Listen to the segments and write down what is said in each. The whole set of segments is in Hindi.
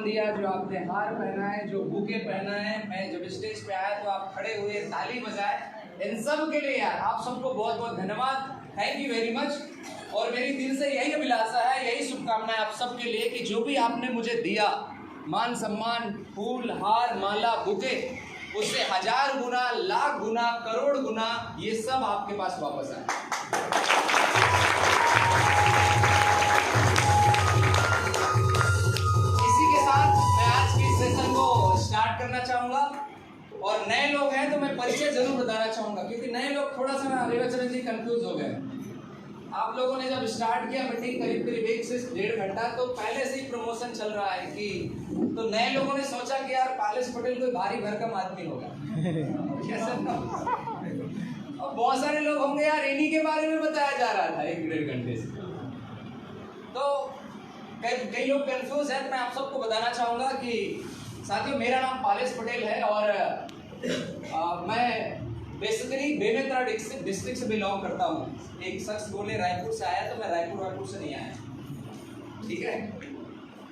सम्मान दिया, जो आपने हार पहना है, जो बुके पहना है, मैं जब स्टेज पे आया तो आप खड़े हुए ताली बजाए, इन सब के लिए यार आप सबको बहुत बहुत धन्यवाद। Thank you very much. और मेरी दिल से यही अभिलाषा है, यही शुभकामनाएं आप सबके लिए कि जो भी आपने मुझे दिया, मान सम्मान, फूल, हार, माला, बुके, उससे 1000 गुना, लाख गुना, करोड़ गुना ये सब आपके पास वापस आए। इसी के साथ मैं आज की सेशन को स्टार्ट करना चाहूंगा। और नए लोग हैं तो मैं परिचय जरूर बताना चाहूंगा, क्योंकि नए लोग थोड़ा सा ना रेवाचरण जी कंफ्यूज हो गए। आप लोगों ने जब स्टार्ट किया मीटिंग करीब 1 से 1.5 घंटा, तो पहले से ही प्रमोशन चल रहा है कि तो नए लोगों ने सोचा कि यार पालेश पटेल कोई भारी भरकम आदमी होगा। और बहुत सारे लोग होंगे यार इन्हीं के बारे में बताया जा रहा था 1-1.5 घंटे से, तो कई लोग कंफ्यूज है। तो मैं आप सबको बताना चाहूंगा कि साथियों, मेरा नाम पालेश पटेल है और मैं बेसिकली बेमेतरा डिस्ट्रिक्ट से बिलोंग करता हूँ। एक शख्स बोले रायपुर से आया, तो मैं रायपुर से नहीं आया, ठीक है।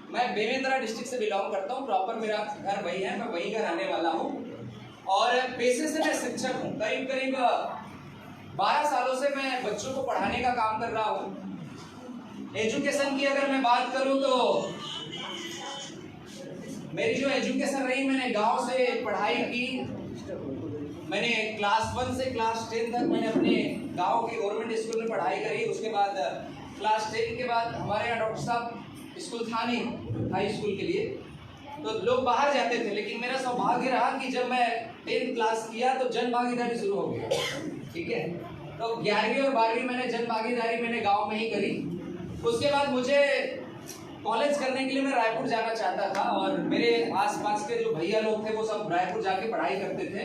मैं बेमेतरा डिस्ट्रिक्ट से बिलोंग करता हूँ, प्रॉपर मेरा घर वही है, मैं वहीं का रहने वाला हूँ। और पेशे से मैं शिक्षक हूँ। करीब 12 सालों से मैं बच्चों को पढ़ाने का काम कर रहा हूँ। एजुकेशन की अगर मैं बात करूँ तो मेरी जो एजुकेशन रही, मैंने गांव से पढ़ाई की। मैंने क्लास 1 से क्लास 10 तक मैंने अपने गांव के गवर्नमेंट स्कूल में पढ़ाई करी। उसके बाद क्लास 10 के बाद हमारे यहाँ डॉक्टर साहब स्कूल था नहीं हाई स्कूल के लिए, तो लोग बाहर जाते थे। लेकिन मेरा सौभाग्य रहा कि जब मैं 10th क्लास किया तो जन भागीदारी शुरू हो गया, ठीक है। तो 11वीं और 12वीं मैंने जन भागीदारी मैंने गाँव में ही करी। उसके बाद मुझे कॉलेज करने के लिए मैं रायपुर जाना चाहता था, और मेरे आसपास के जो भैया लोग थे वो सब रायपुर जाके पढ़ाई करते थे।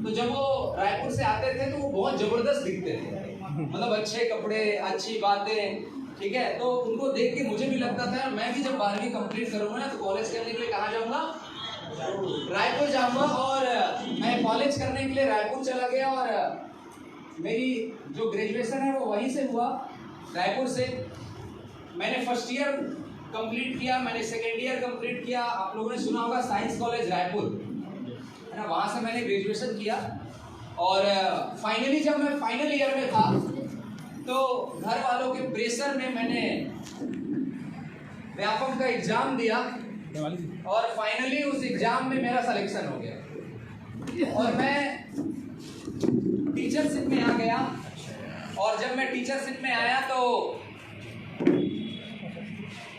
तो जब वो रायपुर से आते थे तो वो बहुत जबरदस्त दिखते थे, मतलब अच्छे कपड़े, अच्छी बातें, ठीक है। तो उनको देख के मुझे भी लगता था मैं भी जब 12वीं कंप्लीट करूंगा ना तो कॉलेज करने के लिए कहाँ जाऊंगा, रायपुर जाऊंगा। और मैं कॉलेज करने के लिए रायपुर चला गया, और मेरी जो ग्रेजुएशन है वो वहीं से हुआ, रायपुर से। मैंने फर्स्ट ईयर कंप्लीट किया, मैंने सेकेंड ईयर कंप्लीट किया। आप लोगों ने सुना होगा साइंस कॉलेज रायपुर, है ना, वहाँ से मैंने ग्रेजुएशन किया। और फाइनली जब मैं फाइनल ईयर में था तो घर वालों के प्रेशर में मैंने व्यापम का एग्जाम दिया, और फाइनली उस एग्जाम में मेरा सिलेक्शन हो गया और मैं टीचरशिप में आ गया। और जब मैं टीचरशिप में आया तो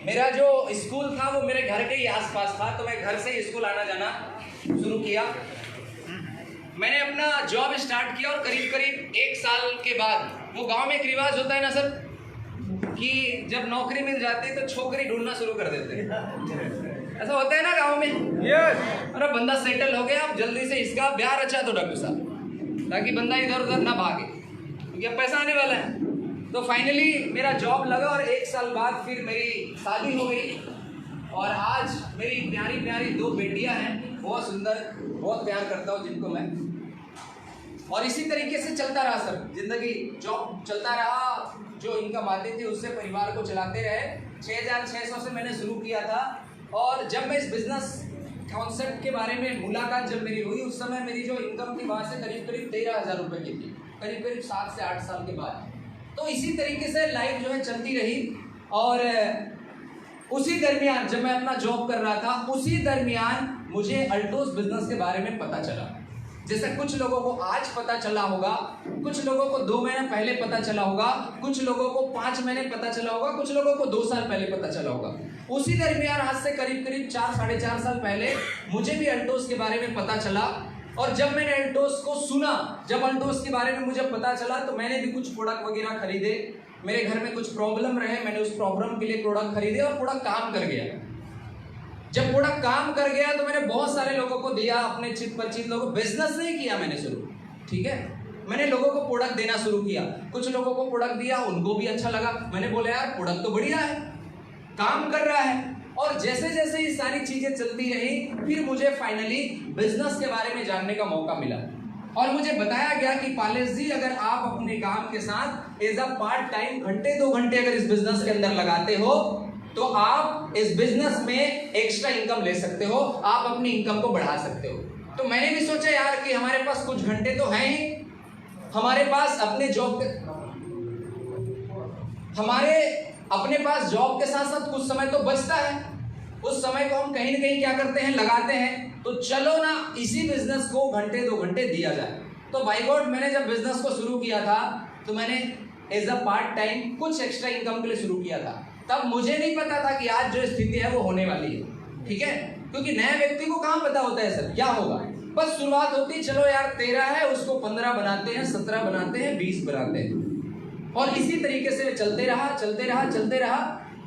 मेरा जो स्कूल था वो मेरे घर के ही आसपास था, तो मैं घर से ही स्कूल आना जाना शुरू किया। मैंने अपना जॉब स्टार्ट किया, और करीब 1 साल के बाद, वो गांव में एक रिवाज होता है ना सर, कि जब नौकरी मिल जाती है तो छोकरी ढूंढना शुरू कर देते हैं। ऐसा होता है ना गांव में। अरे बंदा सेटल हो गया, अब जल्दी से इसका ब्याह रचा दो डॉक्टर साहब, ताकि बंदा इधर उधर ना भागे, क्योंकि अब पैसा आने वाला है। तो फाइनली मेरा जॉब लगा, और 1 साल बाद फिर मेरी शादी हो गई। और आज मेरी प्यारी प्यारी 2 बेटियां हैं, बहुत सुंदर, बहुत प्यार करता हूँ जिनको मैं। और इसी तरीके से चलता रहा सर जिंदगी, जॉब चलता रहा, जो इनकम आती थी उससे परिवार को चलाते रहे। 6600 से मैंने शुरू किया था। और जब मैं इस बिजनेस कॉन्सेप्ट के बारे में मुलाकात जब मेरी हुई, उस समय मेरी जो इनकम थी वहाँ से करीब 13,000 रुपये की थी, करीब 7 से 8 साल के बाद। तो इसी तरीके से लाइफ जो है चलती रही। और उसी दरमियान जब मैं अपना जॉब कर रहा था, उसी दरमियान मुझे अल्टोस बिजनेस के बारे में पता चला। जैसे कुछ लोगों को आज पता चला होगा, कुछ लोगों को 2 महीने पहले पता चला होगा, कुछ लोगों को 5 महीने पता चला होगा, कुछ लोगों को 2 साल पहले पता चला होगा। उसी दरमियान आज से करीब 4 साढ़े 4 साल पहले मुझे भी अल्टोस के बारे में पता चला। और जब मैंने अल्टोस को सुना, जब अल्टोस के बारे में मुझे पता चला, तो मैंने भी कुछ प्रोडक्ट वगैरह खरीदे। मेरे घर में कुछ प्रॉब्लम रहे, मैंने उस प्रॉब्लम के लिए प्रोडक्ट खरीदे, और प्रोडक्ट काम कर गया। जब प्रोडक्ट काम कर गया तो मैंने बहुत सारे लोगों को दिया, अपने चित परिचित लोगों को। बिजनेस नहीं किया मैंने शुरू, ठीक है, मैंने लोगों को प्रोडक्ट देना शुरू किया। कुछ लोगों को प्रोडक्ट दिया, उनको भी अच्छा लगा। मैंने बोला यार प्रोडक्ट तो बढ़िया है, काम कर रहा है। और जैसे जैसे ये सारी चीजें चलती रही, फिर मुझे फाइनली बिजनेस के बारे में जानने का मौका मिला। और मुझे बताया गया कि पालेश जी, अगर आप अपने काम के साथ एज अ पार्ट टाइम घंटे 2 घंटे अगर इस बिजनेस के अंदर लगाते हो तो आप इस बिजनेस में एक्स्ट्रा इनकम ले सकते हो, आप अपनी इनकम को बढ़ा सकते हो। तो मैंने भी सोचा यार कि हमारे पास कुछ घंटे तो हैं ही, हमारे पास अपने जॉब के साथ साथ कुछ समय तो बचता है, उस समय को हम कहीं ना कहीं क्या करते हैं, लगाते हैं। तो चलो ना इसी बिजनेस को घंटे 2 घंटे दिया जाए। तो बाय गॉड मैंने जब बिजनेस को शुरू किया था तो मैंने एज अ पार्ट टाइम कुछ एक्स्ट्रा इनकम के लिए शुरू किया था। तब मुझे नहीं पता था कि आज जो स्थिति है वो होने वाली है, ठीक है, क्योंकि नए व्यक्ति को कहाँ पता होता है सर क्या होगा। बस शुरुआत होती, चलो यार 13 है उसको 15 बनाते हैं, 17 बनाते हैं, 20 बनाते हैं, और इसी तरीके से चलते रहा।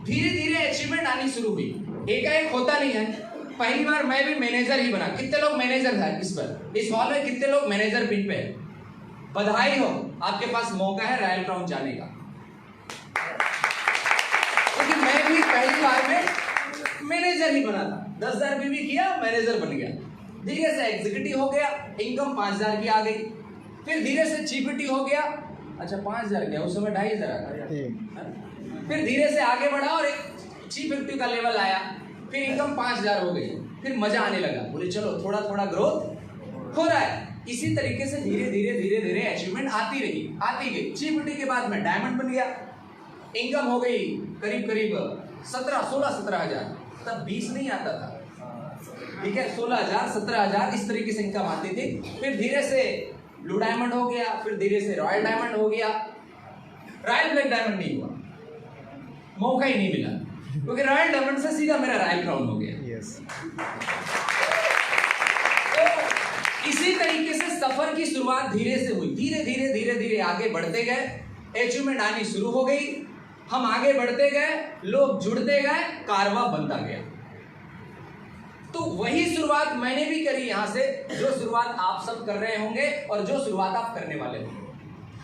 धीरे धीरे अचीवमेंट आनी शुरू हुई। एकाएक होता नहीं है। पहली बार मैं भी मैनेजर ही बना। कितने लोग मैनेजर है इस हॉल में, कितने लोग मैनेजर पिन पे है? बधाई हो, आपके पास मौका है रॉयल क्राउन जाने का। क्योंकि मैं भी पहली बार में मैनेजर ही बना था, 10,000 भी किया, मैनेजर बन गया। धीरे से एग्जीक्यूटिव हो गया, इनकम 5,000 की आ गई। फिर धीरे से चीपीटी हो गया, अच्छा 5,000 गया, उस समय 2,500 आता। फिर धीरे से आगे बढ़ा और एक चीफ एग्जीक्यूटिव का लेवल आया, फिर इनकम 5,000 हो गई। फिर मजा आने लगा, बोले चलो थोड़ा थोड़ा ग्रोथ हो रहा है। इसी तरीके से धीरे धीरे अचीवमेंट आती गई। चीफ एग्जीक्यूटिव के बाद में डायमंड बन गया, इनकम हो गई करीब 16,000। तब 20 नहीं आता था, ठीक है, 16,000 17,000 इस तरीके से इनकम आती थी। फिर धीरे से ब्लू डायमंड हो गया, फिर धीरे से रॉयल डायमंड हो गया। रॉयल ब्लैक डायमंड नहीं हुआ, मौका ही नहीं मिला, क्योंकि रॉयल डायमंड से सीधा मेरा रॉयल क्राउन हो गया। तो इसी तरीके से सफर की शुरुआत धीरे से हुई। धीरे आगे बढ़ते गए, अचीवमेंट आनी शुरू हो गई, हम आगे बढ़ते गए, लोग जुड़ते गए, कारवां बनता गया। तो वही शुरुआत मैंने भी करी यहां से, जो शुरुआत आप सब कर रहे होंगे और जो शुरुआत आप करने वाले होंगे।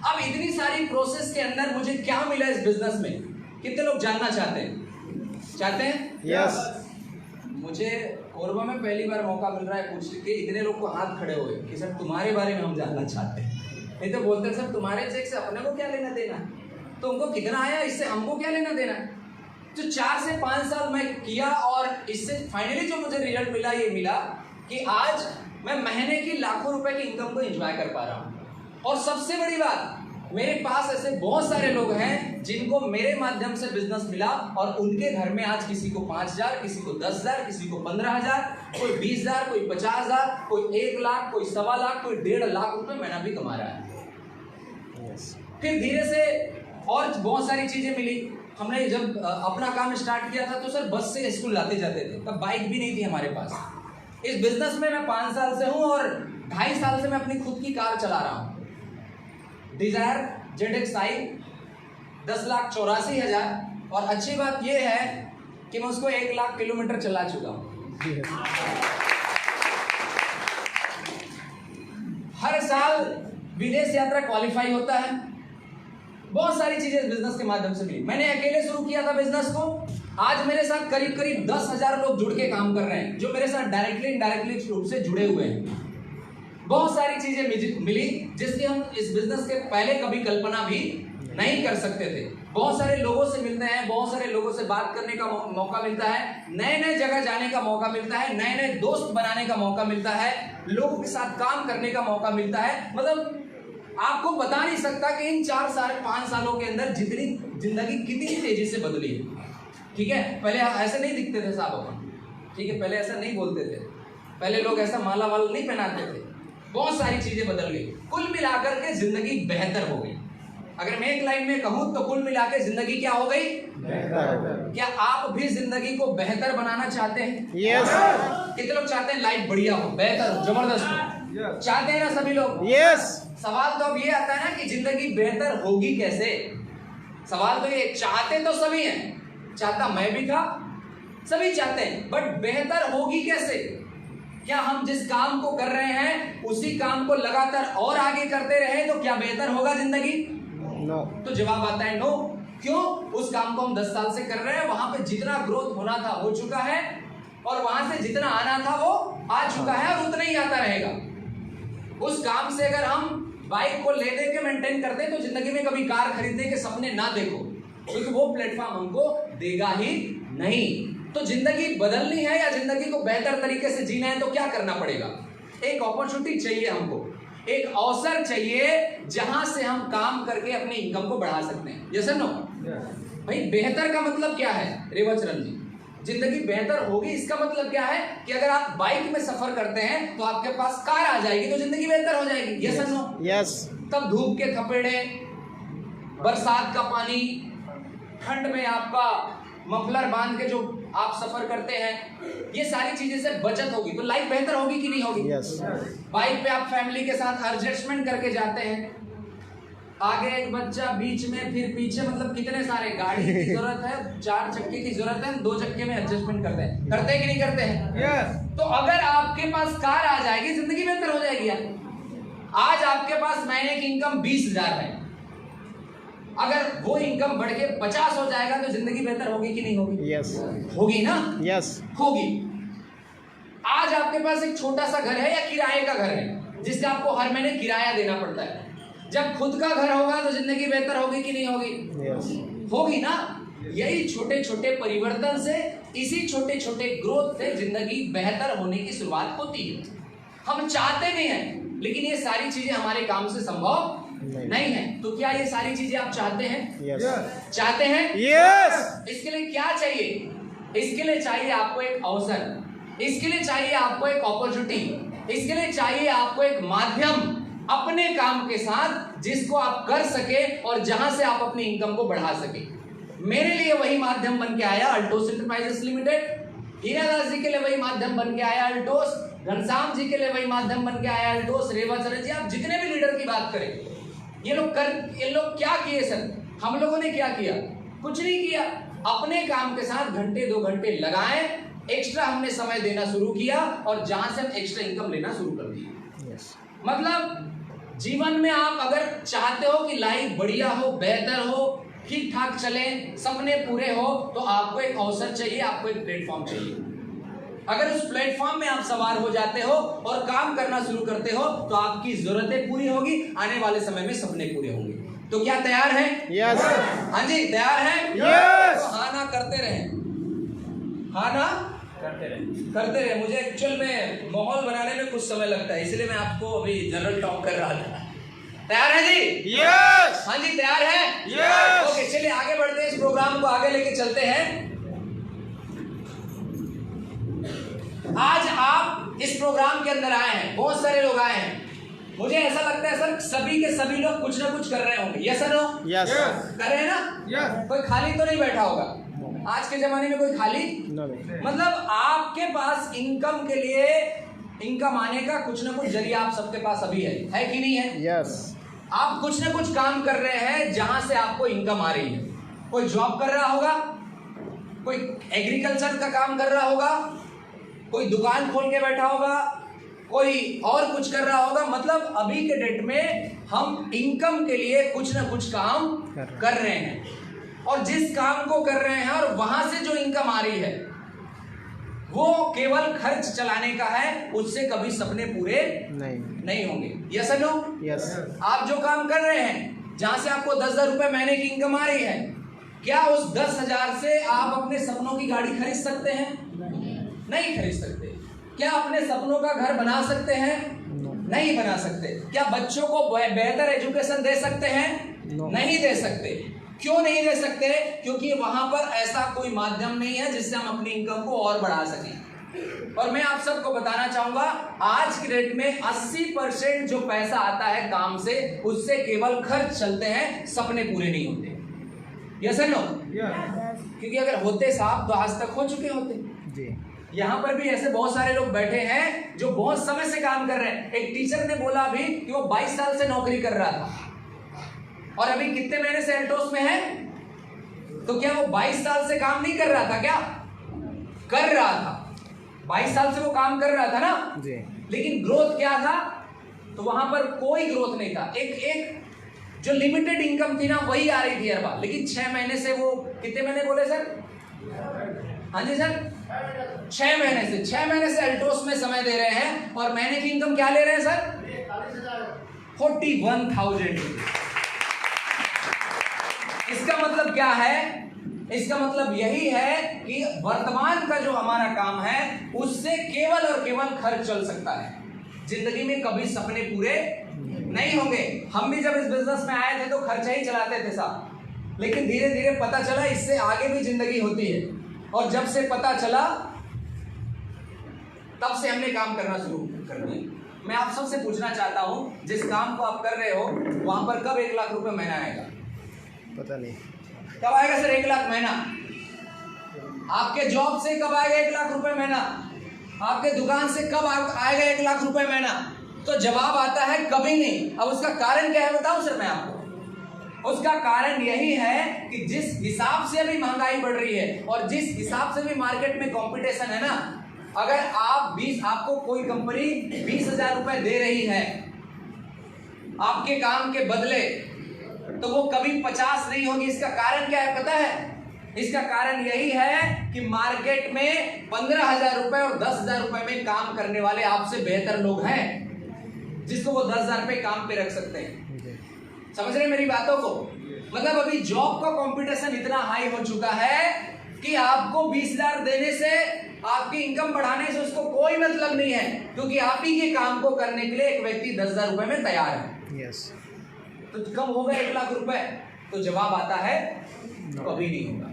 अब इतनी सारी प्रोसेस के अंदर मुझे क्या मिला इस बिजनेस में, कितने लोग जानना चाहते हैं? यस। मुझे कोरबा में पहली बार मौका मिल रहा है पूछ के, इतने लोग को हाथ खड़े हुए कि सर तुम्हारे बारे में हम जानना चाहते हैं। नहीं तो बोलते हैं सर तुम्हारे चेक से अपने को क्या लेना देना, तुमको कितना आया इससे हमको क्या लेना देना। तो 4 से 5 साल मैं किया और इससे फाइनली जो मुझे रिजल्ट मिला, ये मिला कि आज मैं महीने की लाखों रुपए की इनकम को एंजॉय कर पा रहा हूँ। और सबसे बड़ी बात, मेरे पास ऐसे बहुत सारे लोग हैं जिनको मेरे माध्यम से बिजनेस मिला और उनके घर में आज किसी को 5,000, किसी को 10,000, किसी को 15,000, कोई 20,000, कोई 50,000, कोई 1 लाख, कोई 1.25 लाख, कोई 1.5 लाख रुपए महीना भी कमा रहा है। फिर धीरे से और बहुत सारी चीजें मिली। हमने जब अपना काम स्टार्ट किया था तो सर बस से स्कूल लाते जाते थे, तब बाइक भी नहीं थी हमारे पास। इस बिजनेस में मैं 5 साल से हूं और 2.5 साल से मैं अपनी खुद की कार चला रहा हूं, डिजायर ZXi, 10,84,000। और अच्छी बात यह है कि मैं उसको 1 लाख किलोमीटर चला चुका हूं। हर साल विदेश यात्रा क्वालिफाई होता है। बहुत सारी चीजें इस बिजनेस के माध्यम से मिली। मैंने अकेले शुरू किया था बिजनेस को, आज मेरे साथ करीब 10,000 लोग जुड़ के काम कर रहे हैं, जो मेरे साथ डायरेक्टली इनडायरेक्टली रूप से जुड़े हुए हैं। बहुत सारी चीजें मिली जिसकी हम इस बिजनेस के पहले कभी कल्पना भी नहीं कर सकते थे। बहुत सारे लोगों से मिलते हैं, बहुत सारे लोगों से बात करने का मौका मिलता है, नए जगह जाने का मौका मिलता है, नए दोस्त बनाने का मौका मिलता है, लोगों के साथ काम करने का मौका मिलता है। मतलब आपको बता नहीं सकता कि इन 4 साल 5 सालों के अंदर जितनी जिंदगी कितनी तेजी से बदली है। ठीक है, पहले ऐसे नहीं दिखते थे साहब अपन, ठीक है, पहले ऐसा नहीं बोलते थे, पहले लोग ऐसा माला वाला नहीं पहनाते थे। बहुत सारी चीजें बदल गई, कुल मिलाकर के जिंदगी बेहतर हो गई। अगर मैं एक लाइन में कहूं तो कुल मिलाकर जिंदगी क्या हो गई? बेहतर। क्या आप भी जिंदगी को बेहतर बनाना चाहते हैं? यस। कितने लोग चाहते हैं लाइफ बढ़िया हो, बेहतर हो, जबरदस्त हो? चाहते हैं ना सभी लोग? यस। सवाल तो अब ये आता है ना कि जिंदगी बेहतर होगी कैसे? सवाल तो ये, चाहते तो सभी हैं, चाहता मैं भी था, सभी चाहते हैं, बट बेहतर होगी कैसे? क्या हम जिस काम को कर रहे हैं उसी काम को लगातार और आगे करते रहे तो क्या बेहतर होगा जिंदगी? नो। तो जवाब आता है नो। क्यों? उस काम को हम 10 साल से कर रहे हैं, वहां पे जितना ग्रोथ होना था हो चुका है और वहां से जितना आना था वो आ चुका है और उतना ही आता रहेगा। उस काम से अगर हम बाइक को ले दे के मेंटेन करते हैं तो जिंदगी में कभी कार खरीदने के सपने ना देखो, क्योंकि वो प्लेटफॉर्म हमको देगा ही नहीं। तो जिंदगी बदलनी है या जिंदगी को बेहतर तरीके से जीना है तो क्या करना पड़ेगा? एक अपॉर्चुनिटी चाहिए हमको, एक अवसर चाहिए जहां से हम काम करके अपनी इनकम को बढ़ा सकते हैं। यस और नो? भाई बेहतर का मतलब क्या है रेवाचरण जी? जिंदगी बेहतर होगी इसका मतलब क्या है कि अगर आप बाइक में सफर करते हैं तो आपके पास कार आ जाएगी तो जिंदगी बेहतर हो जाएगी। यस और नो? यस। तब धूप के थपेड़े, बरसात का पानी, ठंड में आपका मफलर बांध के जो आप सफर करते हैं, ये सारी चीजें से बचत होगी तो लाइफ बेहतर होगी कि नहीं होगी? यस। बाइक पे आप फैमिली के साथ एडजस्टमेंट करके जाते हैं, आगे एक बच्चा, बीच में फिर पीछे, मतलब कितने सारे गाड़ी की जरूरत है, 4 चक्के की जरूरत है, 2 चक्के में एडजस्टमेंट करते हैं, करते हैं कि नहीं करते हैं? यस। तो अगर आपके पास कार आ जाएगी जिंदगी बेहतर हो जाएगी यार। आज आपके पास महीने की इनकम 20,000 है, अगर वो इनकम बढ़ के 50 हो जाएगा तो जिंदगी बेहतर होगी कि नहीं होगी? यस। होगी ना? यस। होगी। आज आपके पास एक छोटा सा घर है या किराए का घर है जिससे आपको हर महीने किराया देना पड़ता है, जब खुद का घर होगा तो जिंदगी बेहतर होगी कि नहीं होगी? यस। होगी ना? यही छोटे छोटे परिवर्तन से, इसी छोटे छोटे ग्रोथ से जिंदगी बेहतर होने की शुरुआत होती है। हम चाहते नहीं हैं लेकिन ये सारी चीजें हमारे काम से संभव नहीं है। तो क्या ये सारी चीजें आप चाहते हैं? यस। चाहते हैं? यस। इसके लिए क्या चाहिए? इसके लिए चाहिए आपको एक अवसर, इसके लिए चाहिए आपको एक अपॉर्चुनिटी, इसके लिए चाहिए आपको एक माध्यम अपने काम के साथ जिसको आप कर सके और जहां से आप अपनी इनकम को बढ़ा सके। मेरे लिए वही माध्यम बन के आया अल्टोस एंटरप्राइजेस लिमिटेड, हीरादास जी के लिए वही माध्यम बन के आया अल्टोस, घनश्याम जी के लिए वही माध्यम बन के आया अल्टोस, रेवाचरण जी, आप जितने भी लीडर की बात करें, ये लोग क्या किए सर? हम लोगों ने क्या किया? कुछ नहीं किया। अपने काम के साथ घंटे 2 घंटे लगाए, एक्स्ट्रा हमने समय देना शुरू किया और जहां से हम एक्स्ट्रा इनकम लेना शुरू कर दिया। यस। मतलब जीवन में आप अगर चाहते हो कि लाइफ बढ़िया हो, बेहतर हो, ठीक ठाक चले, सपने पूरे हो, तो आपको एक अवसर चाहिए, आपको एक प्लेटफॉर्म चाहिए। अगर उस प्लेटफॉर्म में आप सवार हो जाते हो और काम करना शुरू करते हो तो आपकी जरूरतें पूरी होगी, आने वाले समय में सपने पूरे होंगे। तो क्या तैयार है? यस। हाँ जी, तैयार है? यस। तो हाँ ना करते रहे, हाँ ना करते रहे। मुझे एक्चुअल में माहौल बनाने में कुछ समय लगता है, इसलिए मैं आपको अभी जनरल टॉक कर रहा था। तैयार है जी? यस। हाँ जी, तैयार है? यस। ओके, चलिए आगे बढ़ते हैं, इस प्रोग्राम को आगे लेके चलते हैं। आज आप इस प्रोग्राम के अंदर आए हैं, बहुत सारे लोग आए हैं, मुझे ऐसा लगता है सर सभी के सभी लोग कुछ ना कुछ कर रहे होंगे। Yes sir? यस। कर रहे हैं ना? यस। कोई खाली तो नहीं बैठा होगा आज के जमाने में, कोई खाली मतलब आपके पास इनकम के लिए, इनकम आने का कुछ ना कुछ जरिया आप सबके पास अभी है कि नहीं है? यस। आप कुछ ना कुछ काम कर रहे हैं जहां से आपको इनकम आ रही है। कोई जॉब कर रहा होगा, कोई एग्रीकल्चर का काम कर रहा होगा, कोई दुकान खोल के बैठा होगा, कोई और कुछ कर रहा होगा। मतलब अभी के डेट में हम इनकम के लिए कुछ ना कुछ काम कर रहे हैं, और जिस काम को कर रहे हैं और वहां से जो इनकम आ रही है वो केवल खर्च चलाने का है, उससे कभी सपने पूरे नहीं होंगे। यस और नो? यस। आप जो काम कर रहे हैं, जहां से आपको 10,000 रुपए महीने की इनकम आ रही है, क्या उस 10,000 से आप अपने सपनों की गाड़ी खरीद सकते हैं? नहीं खरीद सकते। क्या अपने सपनों का घर बना सकते हैं? नहीं बना सकते। क्या बच्चों को बेहतर एजुकेशन दे सकते हैं? नहीं दे सकते। क्यों नहीं दे सकते? क्योंकि वहां पर ऐसा कोई माध्यम नहीं है जिससे हम अपनी इनकम को और बढ़ा सकें। और मैं आप सबको बताना चाहूंगा, आज की डेट में 80% जो पैसा आता है काम से, उससे केवल खर्च चलते हैं, सपने पूरे नहीं होते। यस और नो? क्योंकि अगर होते साहब तो आज तक हो चुके होते जी। यहाँ पर भी ऐसे बहुत सारे लोग बैठे हैं जो बहुत समय से काम कर रहे हैं। एक टीचर ने बोला अभी कि वो 22 साल से नौकरी कर रहा था और अभी कितने महीने से एल्टोस में है। तो क्या वो 22 साल से काम नहीं कर रहा था? क्या कर रहा था? 22 साल से वो काम कर रहा था ना जी। लेकिन ग्रोथ क्या था? तो वहां पर कोई ग्रोथ नहीं था। एक जो लिमिटेड इनकम थी ना, वही आ रही थी हर बार। लेकिन 6 महीने से वो, कितने महीने बोले सर? हाँ जी सर, 6 महीने से, 6 महीने से एल्टोस में समय दे रहे हैं और महीने की इनकम क्या ले रहे हैं सर? 41,000। इसका मतलब क्या है इसका मतलब यही है कि वर्तमान का जो हमारा काम है उससे केवल और केवल खर्च चल सकता है। जिंदगी में कभी सपने पूरे नहीं होंगे। हम भी जब इस बिजनेस में आए थे तो खर्चा ही चलाते थे साहब, लेकिन धीरे धीरे पता चला इससे आगे भी जिंदगी होती है, और जब से पता चला तब से हमने काम करना शुरू कर दिया। मैं आप सबसे पूछना चाहता हूं, जिस काम को आप कर रहे हो वहां पर कब 1 लाख रुपए महीना आएगा? पता नहीं कब आएगा सर 1 लाख महीना? आपके जॉब से कब आएगा 1 लाख रुपए महीना? आपके दुकान से कब आएगा 1 लाख रुपए महीना? तो जवाब आता है कभी नहीं। अब उसका कारण क्या है बताऊं सर मैं आपको? उसका कारण यही है कि जिस हिसाब से अभी महंगाई बढ़ रही है और जिस हिसाब से भी मार्केट में कंपटीशन है ना, अगर आपको कोई कंपनी 20,000 रुपए दे रही है आपके काम के बदले, तो वो कभी 50 नहीं होगी। इसका कारण क्या है पता है? इसका कारण यही है कि मार्केट में 15,000 रुपए और 10,000 रुपए में काम करने वाले आपसे बेहतर लोग हैं, जिसको वो 10,000 रुपए काम पे रख सकते हैं। समझ रहे मेरी बातों को? मतलब अभी जॉब का कंपटीशन इतना हाई हो चुका है कि आपको 20,000 देने से, आपकी इनकम बढ़ाने से उसको कोई मतलब नहीं है, क्योंकि आप ही के काम को करने के लिए एक व्यक्ति 10,000 रुपए में तैयार है। यस तो कब होगा 1 लाख रुपए? तो जवाब आता है कभी नहीं होगा।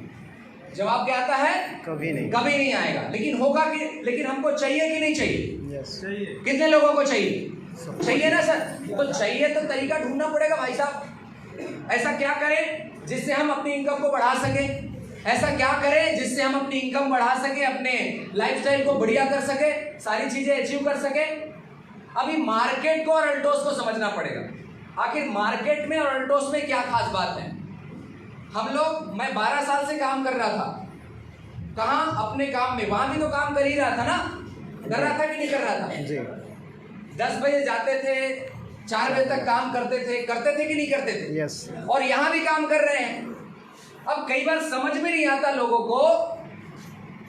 जवाब क्या आता है? कभी नहीं आएगा। लेकिन होगा कि, लेकिन हमको चाहिए कि नहीं चाहिए? यस कितने लोगों को चाहिए? चाहिए ना सर? तो चाहिए तो तरीका ढूंढना पड़ेगा भाई साहब। ऐसा क्या करें जिससे हम अपनी इनकम को बढ़ा सके? ऐसा क्या करें जिससे हम अपनी इनकम बढ़ा सके, अपने लाइफस्टाइल को बढ़िया कर सके, सारी चीजें अचीव कर सके? अभी मार्केट को और अल्टोस को समझना पड़ेगा। आखिर मार्केट में और अल्टोस में क्या खास बात है? मैं 12 साल से काम कर रहा था। कहाँ? अपने काम में। वहां भी तो काम कर ही रहा था ना? कर रहा था कि नहीं कर रहा था? जी 10 बजे जाते थे, 4 बजे तक काम करते थे कि नहीं करते थे? यस और यहाँ भी काम कर रहे हैं। अब कई बार समझ में नहीं आता लोगों को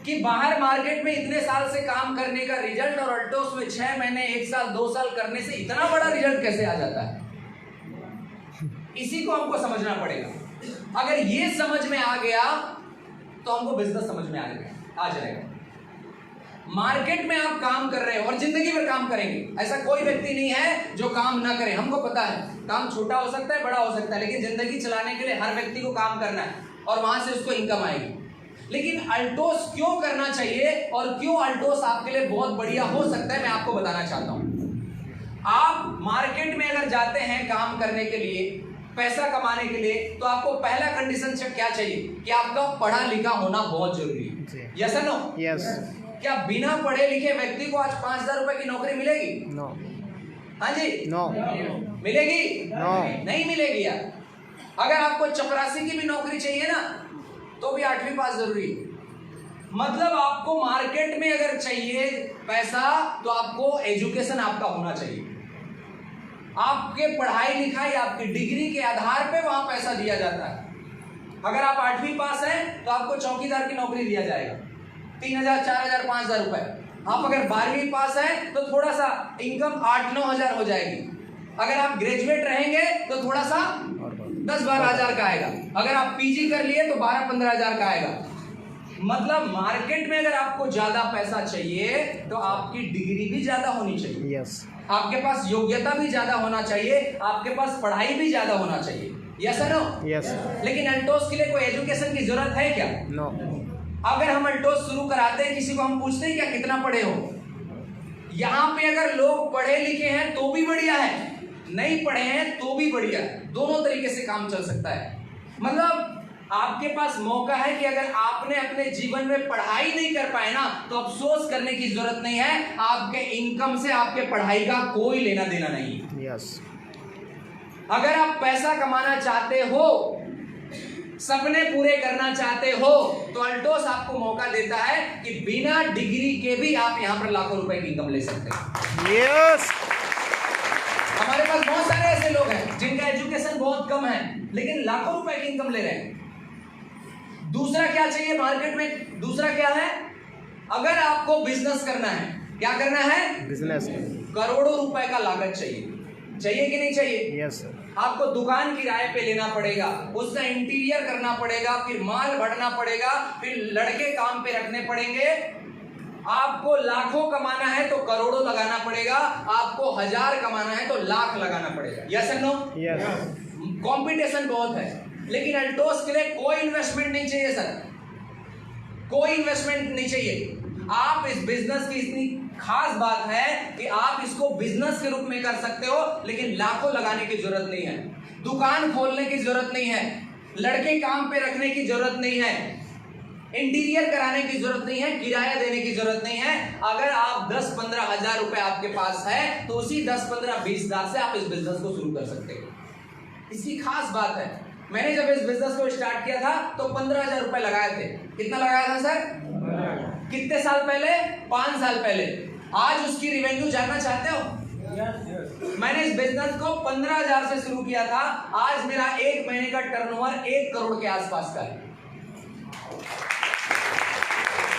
कि बाहर मार्केट में इतने साल से काम करने का रिजल्ट और अल्टोस में 6 महीने, 1 साल, 2 साल करने से इतना बड़ा रिजल्ट कैसे आ जाता है? इसी को हमको समझना पड़ेगा। अगर ये समझ में आ गया तो हमको बिजनेस समझ में आ जाएगा। मार्केट में आप काम कर रहे हो और जिंदगी भर काम करेंगे, ऐसा कोई व्यक्ति नहीं है जो काम ना करे। हमको पता है काम छोटा हो सकता है, बड़ा हो सकता है, लेकिन जिंदगी चलाने के लिए हर व्यक्ति को काम करना है और वहां से उसको इनकम आएगी। लेकिन अल्टोस क्यों करना चाहिए और क्यों अल्टोस आपके लिए बहुत बढ़िया हो सकता है, मैं आपको बताना चाहता हूं। आप मार्केट में अगर जाते हैं काम करने के लिए, पैसा कमाने के लिए, तो आपको पहला कंडीशन क्या चाहिए कि आपका पढ़ा लिखा होना बहुत जरूरी है। यस और नो? यस क्या बिना पढ़े लिखे व्यक्ति को आज 5,000 रुपए की नौकरी मिलेगी? नो हाँ जी? नो मिलेगी? नो नहीं मिलेगी यार। अगर आपको चपरासी की भी नौकरी चाहिए ना, तो भी 8वीं पास जरूरी है। मतलब आपको मार्केट में अगर चाहिए पैसा तो आपको एजुकेशन आपका होना चाहिए। आपके पढ़ाई लिखाई, आपकी डिग्री के आधार पे वहां पैसा दिया जाता है। अगर आप 8वीं पास हैं तो आपको चौकीदार की नौकरी दिया जाएगा, 3,000, 4,000, 5,000 रुपए। आप अगर 12वीं पास हैं तो थोड़ा सा इनकम 8-9 हजार हो जाएगी। अगर आप ग्रेजुएट रहेंगे तो थोड़ा सा 10-12 हजार का आएगा। अगर आप पीजी कर लिए तो 12-15 हजार का आएगा। मतलब मार्केट में अगर आपको ज्यादा पैसा चाहिए तो आपकी डिग्री भी ज्यादा होनी चाहिए। यस आपके पास योग्यता भी ज्यादा होना चाहिए, आपके पास पढ़ाई भी ज्यादा होना चाहिए। यस और नो? यस लेकिन अल्टोस के लिए कोई एजुकेशन की जरूरत है क्या? नो अगर हम अल्टोस शुरू कराते हैं, किसी को हम पूछते हैं क्या कितना पढ़े हो? यहाँ पे अगर लोग पढ़े लिखे हैं तो भी बढ़िया है, नहीं पढ़े हैं तो भी बढ़िया है। दोनों तरीके से काम चल सकता है। मतलब आपके पास मौका है कि अगर आपने अपने जीवन में पढ़ाई नहीं कर पाए ना, तो अफसोस करने की जरूरत नहीं है। आपके इनकम से आपके पढ़ाई का कोई लेना देना नहीं है। यस अगर आप पैसा कमाना चाहते हो, सपने पूरे करना चाहते हो, तो अल्टोस आपको मौका देता है कि बिना डिग्री के भी आप यहां पर लाखों रुपए की इनकम ले सकते हैं। यस हमारे पास बहुत सारे ऐसे लोग हैं जिनका एजुकेशन बहुत कम है लेकिन लाखों रुपए की इनकम ले रहे हैं। दूसरा क्या चाहिए मार्केट में? दूसरा क्या है? अगर आपको बिजनेस करना है, क्या करना है? बिजनेस करोड़ों रुपए का लागत चाहिए। चाहिए कि नहीं चाहिए? Yes sir. आपको दुकान किराए पे लेना पड़ेगा, उसका इंटीरियर करना पड़ेगा, फिर माल भरना पड़ेगा, फिर लड़के काम पे रखने पड़ेंगे। आपको लाखों कमाना है तो करोड़ों लगाना पड़ेगा, आपको 1000 कमाना है तो लाख लगाना पड़ेगा। यस और नो? यस। कंपटीशन बहुत है, लेकिन अल्टोस के लिए कोई इन्वेस्टमेंट नहीं चाहिए सर, कोई इन्वेस्टमेंट नहीं चाहिए। आप इस बिजनेस की इतनी खास बात है कि आप इसको बिजनेस के रूप में कर सकते हो, लेकिन लाखों लगाने की जरूरत नहीं है, दुकान खोलने की जरूरत नहीं है, लड़के काम पे रखने की जरूरत नहीं है, इंटीरियर कराने की जरूरत नहीं है, किराया देने की जरूरत नहीं है। अगर आप 10-15 हजार रुपए आपके पास है तो उसी 10-15-20 हजार से आप इस बिजनेस को शुरू कर सकते हो। इसकी खास बात है, मैंने जब इस बिजनेस को स्टार्ट किया था तो 15,000 रुपए लगाए थे। कितना लगाया था सर? कितने साल पहले? 5 साल पहले। आज उसकी रिवेन्यू जानना चाहते हो? मैंने इस बिजनेस को 15,000 से शुरू किया था, आज मेरा 1 महीने का टर्नओवर 1 करोड़ के आसपास का है।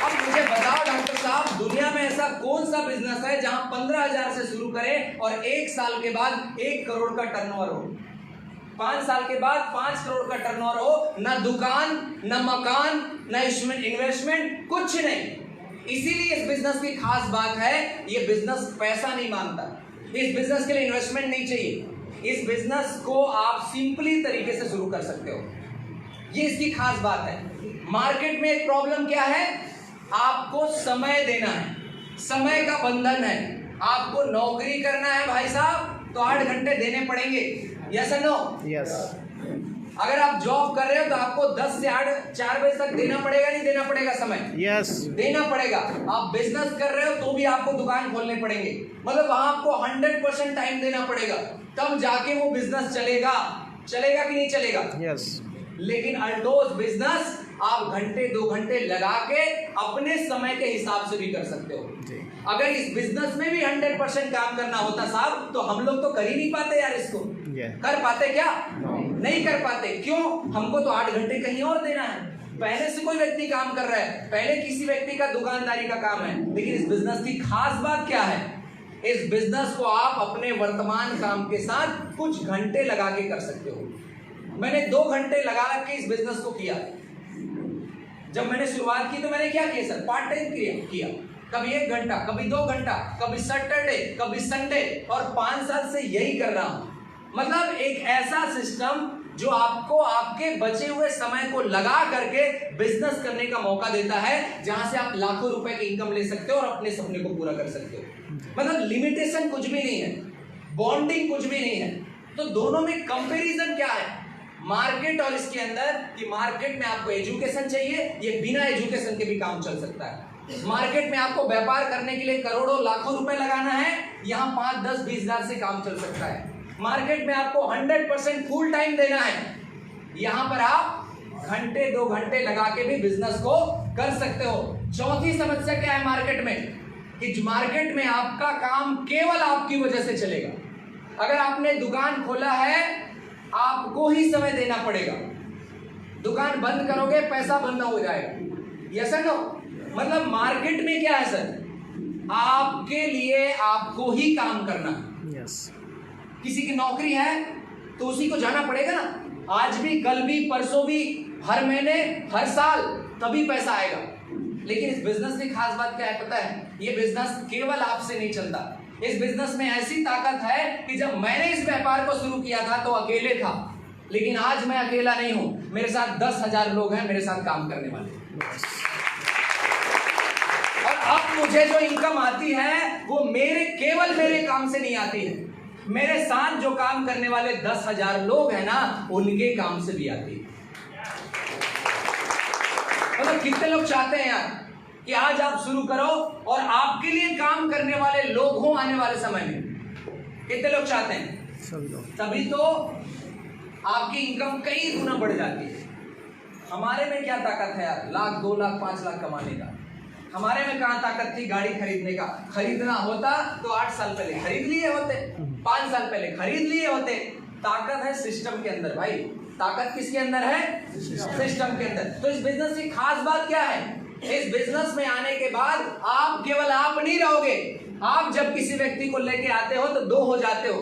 अब मुझे बताओ डॉक्टर साहब, दुनिया में ऐसा कौन सा बिजनेस है जहां 15,000 से शुरू करें और 1 साल के बाद 1 करोड़ का टर्नओवर हो, 5 साल के बाद 5 करोड़ का टर्नओवर हो, ना दुकान, ना मकान, ना इन्वेस्टमेंट, कुछ नहीं। इसीलिए इस बिजनेस की खास बात है, ये बिजनेस पैसा नहीं मांगता, इस बिजनेस के लिए इन्वेस्टमेंट नहीं चाहिए, इस बिजनेस को आप सिंपली तरीके से शुरू कर सकते हो, ये इसकी खास बात है। मार्केट में एक प्रॉब्लम क्या है? आपको समय देना है, समय का बंधन है। आपको नौकरी करना है भाई साहब तो 8 घंटे देने पड़ेंगे। यस और नो? यस। अगर आप जॉब कर रहे हो तो आपको 10 से 8 4 बजे तक देना पड़ेगा, नहीं देना पड़ेगा? समय यस। देना पड़ेगा। आप बिजनेस कर रहे हो तो भी आपको दुकान खोलने पड़ेंगे, मतलब वहां आपको 100% टाइम देना पड़ेगा, तब जाके वो बिजनेस चलेगा। चलेगा कि नहीं चलेगा? यस। लेकिन अल्टोस बिजनेस आप घंटे 2 घंटे लगा के अपने समय के हिसाब से भी कर सकते हो। अगर इस बिजनेस में भी 100% काम करना होता साहब तो हम लोग तो कर ही नहीं पाते यार इसको। कर पाते क्या? नहीं कर पाते। क्यों? हमको तो 8 घंटे कहीं और देना है। पहले से कोई व्यक्ति काम कर रहा है, पहले किसी व्यक्ति का दुकानदारी का काम है, लेकिन इस बिजनेस की खास बात क्या है? इस बिजनेस को आप अपने वर्तमान काम के साथ कुछ घंटे लगा के कर सकते हो। मैंने 2 घंटे लगा के इस बिजनेस को किया। जब मैंने शुरुआत की तो मैंने क्या किया सर? पार्ट टाइम किया, कभी 1 घंटा, कभी 2 घंटा, कभी सैटरडे, कभी संडे, और 5 साल से यही कर रहा हूं। मतलब एक ऐसा सिस्टम जो आपको आपके बचे हुए समय को लगा करके बिजनेस करने का मौका देता है, जहां से आप लाखों रुपए की इनकम ले सकते हो और अपने सपने को पूरा कर सकते हो। मतलब लिमिटेशन कुछ भी नहीं है, बॉन्डिंग कुछ भी नहीं है। तो दोनों में कंपैरिजन क्या है मार्केट और इसके अंदर? कि मार्केट में आपको एजुकेशन चाहिए, ये बिना एजुकेशन के भी काम चल सकता है। मार्केट में आपको व्यापार करने के लिए करोड़ों लाखों रुपए लगाना है, यहाँ 5, 10, 20 हजार से काम चल सकता है। मार्केट में आपको 100% फुल टाइम देना है, यहाँ पर आप घंटे 2 घंटे लगा के भी बिजनेस को कर सकते हो। चौथी समस्या क्या है मार्केट में? कि मार्केट में आपका काम केवल आपकी वजह से चलेगा। अगर आपने दुकान खोला है, आपको ही समय देना पड़ेगा। दुकान बंद करोगे, पैसा बंद हो जाएगा। यस और नो? मतलब मार्केट में क्या है सर? आपके लिए आपको ही काम करना है। यस। किसी की नौकरी है तो उसी को जाना पड़ेगा ना, आज भी, कल भी, परसों भी, हर महीने, हर साल, तभी पैसा आएगा। लेकिन इस बिजनेस की खास बात क्या है पता है? ये बिजनेस केवल आपसे नहीं चलता। इस बिजनेस में ऐसी ताकत है कि जब मैंने इस व्यापार को शुरू किया था तो अकेले था, लेकिन आज मैं अकेला नहीं हूं, मेरे साथ 10,000 लोग हैं मेरे साथ काम करने वाले। और अब मुझे जो इनकम आती है वो केवल मेरे काम से नहीं आती है, मेरे साथ जो काम करने वाले 10,000 लोग हैं ना, उनके काम से भी आती है। मतलब कितने लोग चाहते हैं यार कि आज आप शुरू करो और आपके लिए काम करने वाले लोग हों आने वाले समय में? कितने लोग चाहते हैं? सभी लोग। तभी तो आपकी इनकम कई गुना बढ़ जाती है। हमारे में क्या ताकत है यार? 1,00,000, 2,00,000, 5,00,000 कमाने का। हमारे में कहाँ ताकत थी गाड़ी खरीदने का? खरीदना होता तो 8 साल पहले खरीद लिए होते, 5 साल पहले खरीद लिए होते। ताकत है सिस्टम के अंदर भाई। ताकत किसके अंदर है? सिस्टम के अंदर। तो इस बिजनेस की खास बात क्या है? इस बिजनेस में आने के बाद आप केवल आप नहीं रहोगे। आप जब किसी व्यक्ति को लेके आते हो तो 2 हो जाते हो।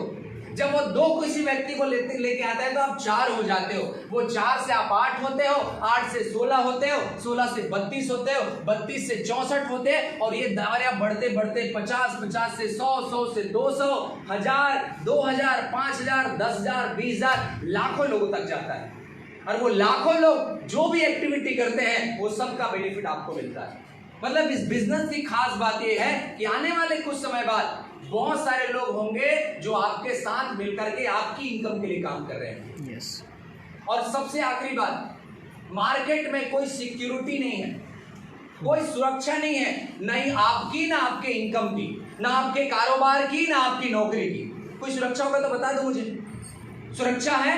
जब वो 2 किसी व्यक्ति को लेके आता है तो आप 4 हो जाते हो, वो 4 से आप 8 होते हो, 8 से 16 होते हो, 16 से 32 होते हो, 32 से 64 होते हैं, और ये दायरा बढ़ते बढ़ते 50, 50 से 100, 100 से 200, 1000, 2000, 5000, 10000, 20000, लाखों लोगों तक जाता है। और वो लाखों लोग जो भी एक्टिविटी करते हैं वो सबका बेनिफिट आपको मिलता है। मतलब इस बिजनेस की खास बात ये है कि आने वाले कुछ समय बाद बहुत सारे लोग होंगे जो आपके साथ मिलकर के आपकी इनकम के लिए काम कर रहे हैं। यस। और सबसे आखिरी बात, मार्केट में कोई सिक्योरिटी नहीं है, कोई सुरक्षा नहीं है, नहीं आपकी ना आपके इनकम की, ना आपके कारोबार की, ना आपकी नौकरी की। कोई सुरक्षा होगा तो बता दो मुझे। सुरक्षा है?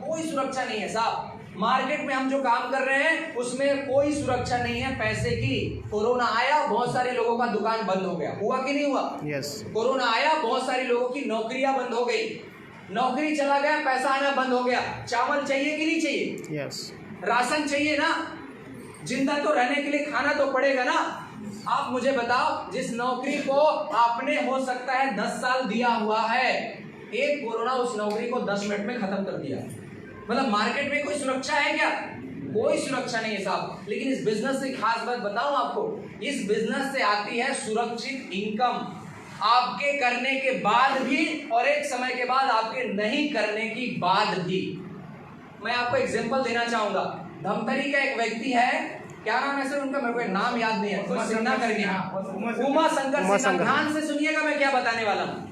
कोई सुरक्षा नहीं है साहब। मार्केट में हम जो काम कर रहे हैं उसमें कोई सुरक्षा नहीं है पैसे की। कोरोना आया, बहुत सारे लोगों का दुकान बंद हो गया, हुआ कि नहीं हुआ? यस। कोरोना आया, बहुत सारे लोगों की नौकरियां बंद हो गई, नौकरी चला गया, पैसा आना बंद हो गया। चावल चाहिए कि नहीं चाहिए? यस। राशन चाहिए ना, जिंदा तो रहने के लिए खाना तो पड़ेगा ना। आप मुझे बताओ, जिस नौकरी को आपने हो सकता है 10 साल दिया हुआ है, एक कोरोना उस नौकरी को 10 मिनट में खत्म कर दिया। मतलब मार्केट में कोई सुरक्षा है क्या? कोई सुरक्षा नहीं है साहब। लेकिन इस बिजनेस से खास बात बताऊं आपको, इस बिजनेस से आती है सुरक्षित इनकम, आपके करने के बाद भी और एक समय के बाद आपके नहीं करने की बाद भी। मैं आपको एग्जांपल देना चाहूंगा। धमतरी का एक व्यक्ति है, क्या नाम है सर उनका, मेरे को नाम याद नहीं है, सिन्हा करके, उमा शंकर सिन्हा। ध्यान से सुनिएगा मैं क्या बताने वाला हूँ।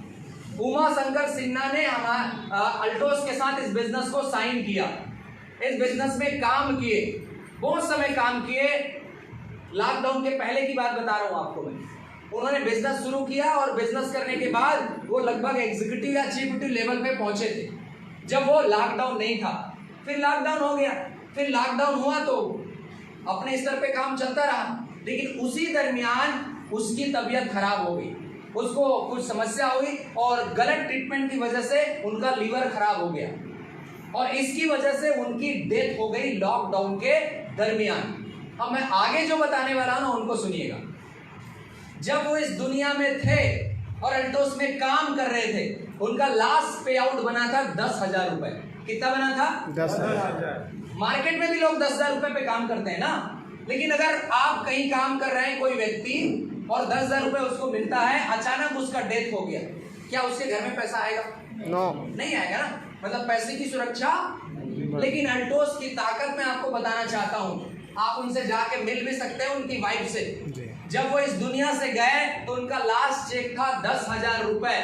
उमा शंकर सिन्हा ने हमारा अल्टोस के साथ इस बिजनेस को साइन किया, इस बिजनेस में काम किए, बहुत समय काम किए। लॉकडाउन के पहले की बात बता रहा हूँ आपको मैं। उन्होंने बिजनेस शुरू किया और बिजनेस करने के बाद वो लगभग एग्जीक्यूटिव या चीफ एग्जीक्यूटिव लेवल पे पहुंचे थे जब वो लॉकडाउन नहीं था। फिर लॉकडाउन हो गया, फिर लॉकडाउन हुआ तो अपने स्तर पे काम चलता रहा, लेकिन उसी दरमियान उसकी तबीयत खराब हो गई, उसको कुछ समस्या हुई और गलत ट्रीटमेंट की वजह से उनका लीवर खराब हो गया और इसकी वजह से उनकी डेथ हो गई लॉकडाउन के दरमियान। अब मैं आगे जो बताने वाला हूं ना उनको सुनिएगा। जब वो इस दुनिया में थे और अल्टोस में काम कर रहे थे, उनका लास्ट पे आउट बना था 10,000 रुपए। कितना बना था? 10,000। मार्केट में भी लोग 10,000 रुपए पे काम करते हैं ना, लेकिन अगर आप कहीं काम कर रहे हैं कोई व्यक्ति और 10,000 रुपए उसको मिलता है, अचानक उसका डेथ हो गया, क्या उसके घर में पैसा आएगा? नो, नहीं आएगा ना। मतलब पैसे की सुरक्षा। लेकिन अल्टोस की ताकत मैं आपको बताना चाहता हूँ, आप उनसे जाके मिल भी सकते हैं, उनकी वाइफ से। जब वो इस दुनिया से गए तो उनका लास्ट चेक था 10,000 रुपए।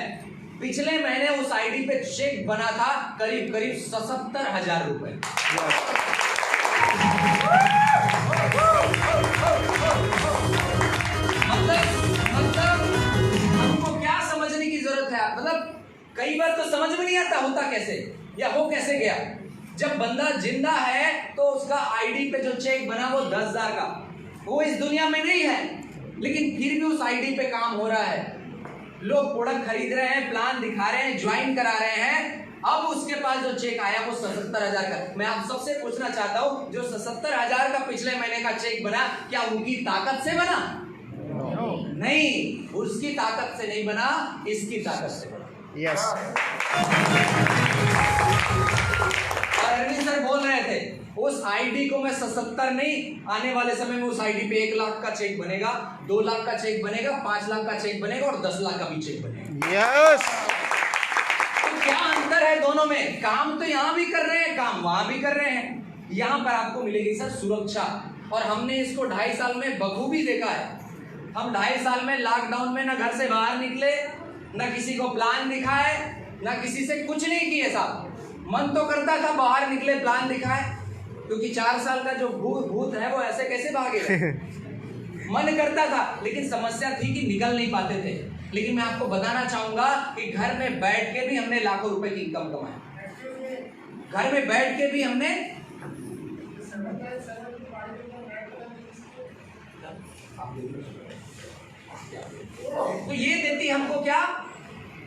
पिछले महीने उस आईडी पे चेक बना था करीब करीब 77,000 रुपए। मतलब हमको क्या समझने की जरूरत है? मतलब कई बार तो समझ में नहीं आता होता कैसे या हो कैसे गया। जब बंदा जिंदा है तो उसका आईडी पे जो चेक बना वो 10,000 का, वो इस दुनिया में नहीं है, लेकिन फिर भी उस आईडी पे काम हो रहा है, लोग प्रोडक्ट खरीद रहे हैं, प्लान दिखा रहे हैं, ज्वाइन करा रहे हैं। अब उसके पास जो चेक आया वो 77,000 का। मैं आप सबसे पूछना चाहता हूं, जो 77,000 का पिछले महीने का चेक बना, क्या उनकी ताकत से बना? नहीं, उसकी ताकत से नहीं बना, इसकी ताकत से बना। यस। और अरविंद सर बोल रहे थे, उस आईडी को मैं 77 नहीं, आने वाले समय में उस आईडी पे 1 लाख का चेक बनेगा, 2 लाख का चेक बनेगा, 5 लाख का चेक बनेगा और 10 लाख का भी चेक बनेगा। यस। तो क्या अंतर है दोनों में? काम तो यहाँ भी कर रहे हैं, काम वहां भी कर रहे हैं। यहाँ पर आपको मिलेगी सर सुरक्षा, और हमने इसको 2.5 साल में बखूबी देखा है। हम 2.5 साल में लॉकडाउन में ना घर से बाहर निकले, ना किसी को प्लान दिखाए, ना किसी से कुछ नहीं किए साहब। मन तो करता था बाहर निकले, प्लान दिखाए, क्योंकि 4 साल का जो भूत है वो ऐसे कैसे भागेगा। मन करता था, लेकिन समस्या थी कि निकल नहीं पाते थे। लेकिन मैं आपको बताना चाहूंगा कि घर में बैठ के भी हमने लाखों रुपए की इनकम कमाई। घर में बैठ के भी हमने तो ये देती हमको क्या?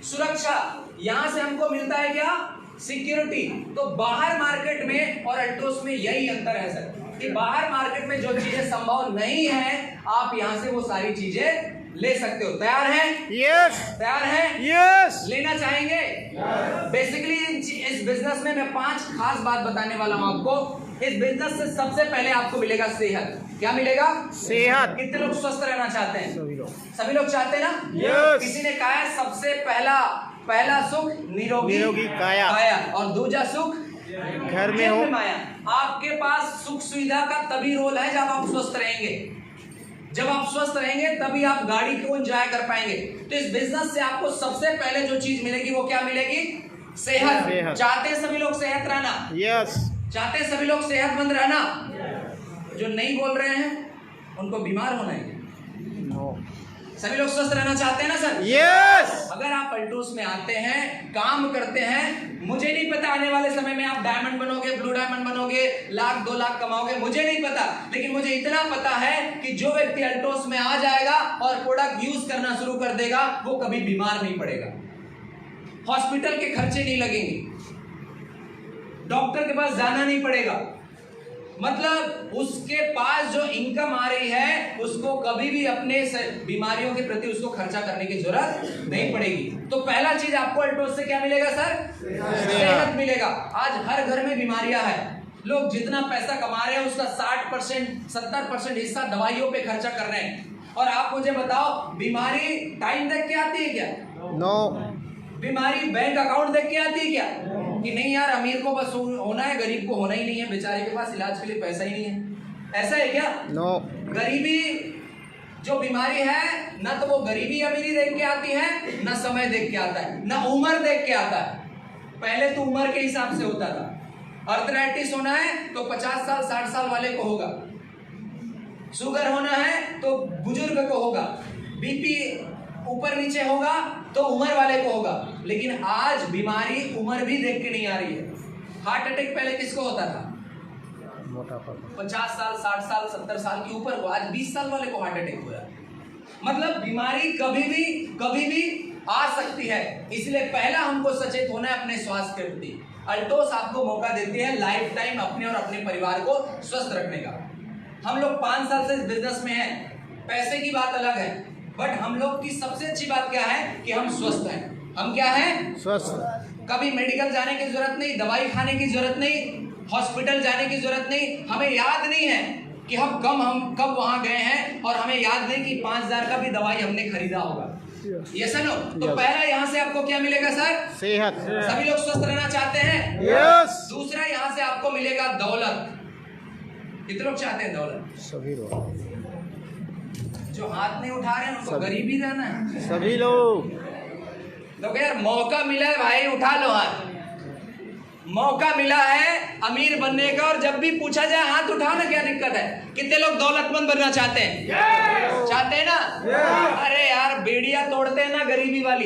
सुरक्षा। यहां से हमको मिलता है क्या? सिक्योरिटी। तो बाहर मार्केट में और अल्टोस में यही अंतर है सर, कि बाहर मार्केट में जो चीजें संभव नहीं है, आप यहां से वो सारी चीजें ले सकते हो। तैयार हैं? यस तैयार हैं? यस लेना चाहेंगे? बेसिकली इस बिजनेस में मैं 5 खास बात बताने वाला हूं आपको। इस बिजनेस से सबसे पहले आपको मिलेगा सेहत। क्या मिलेगा? सेहत। कितने लोग स्वस्थ रहना चाहते हैं? सभी लोग चाहते हैं ना? यस। किसी ने कहा है सबसे पहला सुख निरोगी काया। और दूसरा सुख घर में हो माया। आपके पास सुख सुविधा का तभी रोल है जब आप स्वस्थ रहेंगे। जब आप स्वस्थ रहेंगे तभी आप गाड़ी को एंजॉय कर पाएंगे। तो इस बिजनेस से आपको सबसे पहले जो चीज मिलेगी वो क्या मिलेगी? सेहत। चाहते हैं सभी लोग सेहत रहना? यस। चाहते हैं सभी लोग सेहतमंद रहना? जो नहीं बोल रहे हैं उनको बीमार होना है। सभी लोग स्वस्थ रहना चाहते हैं ना सर? यस। अगर आप अल्टोस में आते हैं, काम करते हैं, मुझे नहीं पता आने वाले समय में आप डायमंड बनोगे, ब्लू डायमंड बनोगे, 1-2 लाख कमाओगे, मुझे नहीं पता। लेकिन मुझे इतना पता है कि जो व्यक्ति अल्टोस में आ जाएगा और प्रोडक्ट यूज करना शुरू कर देगा वो कभी बीमार नहीं पड़ेगा, हॉस्पिटल के खर्चे नहीं लगेंगे, डॉक्टर के पास जाना नहीं पड़ेगा। मतलब उसके पास जो इनकम आ रही है उसको कभी भी अपने बीमारियों के प्रति उसको खर्चा करने की जरूरत नहीं पड़ेगी। तो पहला चीज आपको अल्टोस से क्या मिलेगा सर? सेहत मिलेगा। आज हर घर में बीमारियां हैं। लोग जितना पैसा कमा रहे हैं उसका 60% 70% हिस्सा दवाइयों पे खर्चा कर रहे हैं। और आप मुझे बताओ, बीमारी टाइम देख के आती है क्या? नो। बीमारी बैंक अकाउंट देख के आती है क्या? कि नहीं यार अमीर को बस होना है, गरीब को होना ही नहीं है, बेचारे के पास इलाज के लिए पैसा ही नहीं है। ऐसा है क्या? नो। गरीबी जो बीमारी है ना तो वो गरीबी अमीरी देख के आती है, ना समय देख के आता है, ना उम्र देख के आता है। पहले तो उम्र के हिसाब से होता था। अर्थराइटिस होना है तो 50 साल 60 साल वाले को होगा, शुगर होना है तो बुजुर्ग को होगा, बीपी ऊपर नीचे होगा तो उम्र वाले को होगा। लेकिन आज बीमारी उम्र भी देख के नहीं आ रही है। हार्ट अटैक पहले किसको होता था? 50 साल 60 साल 70 साल के ऊपर को, आज 20 साल वाले को हार्ट अटैक हो रहा है। मतलब बीमारी कभी भी आ सकती है। इसलिए पहला हमको सचेत होना है अपने स्वास्थ्य के प्रति। अल्टोस आपको मौका देती है लाइफ टाइम अपने और अपने परिवार को स्वस्थ रखने का। हम लोग 5 साल से इस बिजनेस में हैं। पैसे की बात अलग है, बट हम लोग की सबसे अच्छी बात क्या है कि हम स्वस्थ हैं। हम क्या हैं? स्वस्थ। कभी मेडिकल जाने की जरूरत नहीं, दवाई खाने की जरूरत नहीं, हॉस्पिटल जाने की जरूरत नहीं। हमें याद नहीं है कि हम कब वहां गए हैं, और हमें याद नहीं कि 5,000 का भी दवाई हमने खरीदा होगा। ये सुनो, तो पहला यहाँ से आपको क्या मिलेगा सर? सेहत। सभी लोग स्वस्थ रहना चाहते हैं? यस। दूसरा यहाँ से आपको मिलेगा दौलत। कितने लोग चाहते हैं दौलत? सभी लोग। जो हाथ नहीं उठा रहे हैं उनको गरीब ही रहना है। सभी लोग। तो यार मौका मिला है भाई, उठा लो हाथ। मौका मिला है अमीर बनने का, और जब भी पूछा जाए हाथ उठाओ ना, क्या दिक्कत है? कितने लोग दौलतमंद बनना चाहते हैं? चाहते हैं ना? अरे यार बेड़ियां तोड़ते हैं ना गरीबी वाली।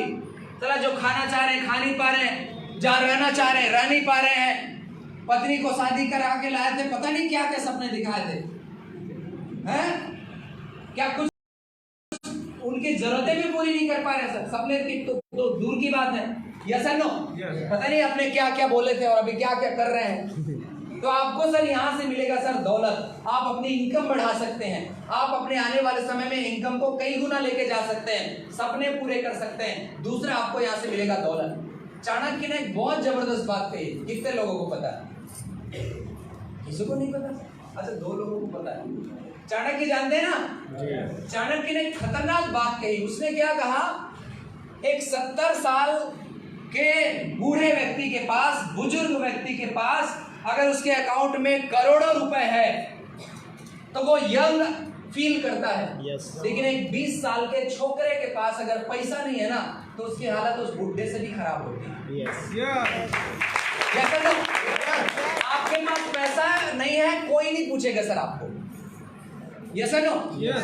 चला जो खाना चाह रहे हैं खा नहीं पा रहे हैं, जहाँ रहना चाह रहे हैं रह नहीं पा रहे हैं, पत्नी को शादी करा के लाए थे, पता नहीं क्या क्या सपने दिखाए थे, हैं? क्या कुछ उनकी जरूरतें भी पूरी नहीं कर पा रहे सर। सपने की तो दूर की बात है। यस और नो? पता नहीं अपने क्या क्या बोले थे और अभी क्या क्या कर रहे हैं। तो आपको सर यहाँ से मिलेगा सर दौलत। आप अपनी इनकम बढ़ा सकते हैं, आप अपने आने वाले समय में इनकम को कई गुना लेके जा सकते हैं, सपने पूरे कर सकते हैं। दूसरा आपको यहाँ से मिलेगा दौलत। चाणक्य ने एक बहुत जबरदस्त बात कही, कितने लोगों को पता है? किसी को नहीं पता? अच्छा 2 लोगों को पता है। चाणक्य जानते हैं ना? चाणक्य ने एक खतरनाक बात कही। उसने क्या कहा? एक 70 साल के बूढ़े व्यक्ति के पास, बुजुर्ग व्यक्ति के पास अगर उसके अकाउंट में करोड़ों रुपए है तो वो यंग फील करता है। लेकिन एक 20 साल के छोकरे के पास अगर पैसा नहीं है ना तो उसकी हालत उस बुढ़े से भी खराब होती है। आपके पास पैसा नहीं है, कोई नहीं पूछेगा सर आपको, यस नो?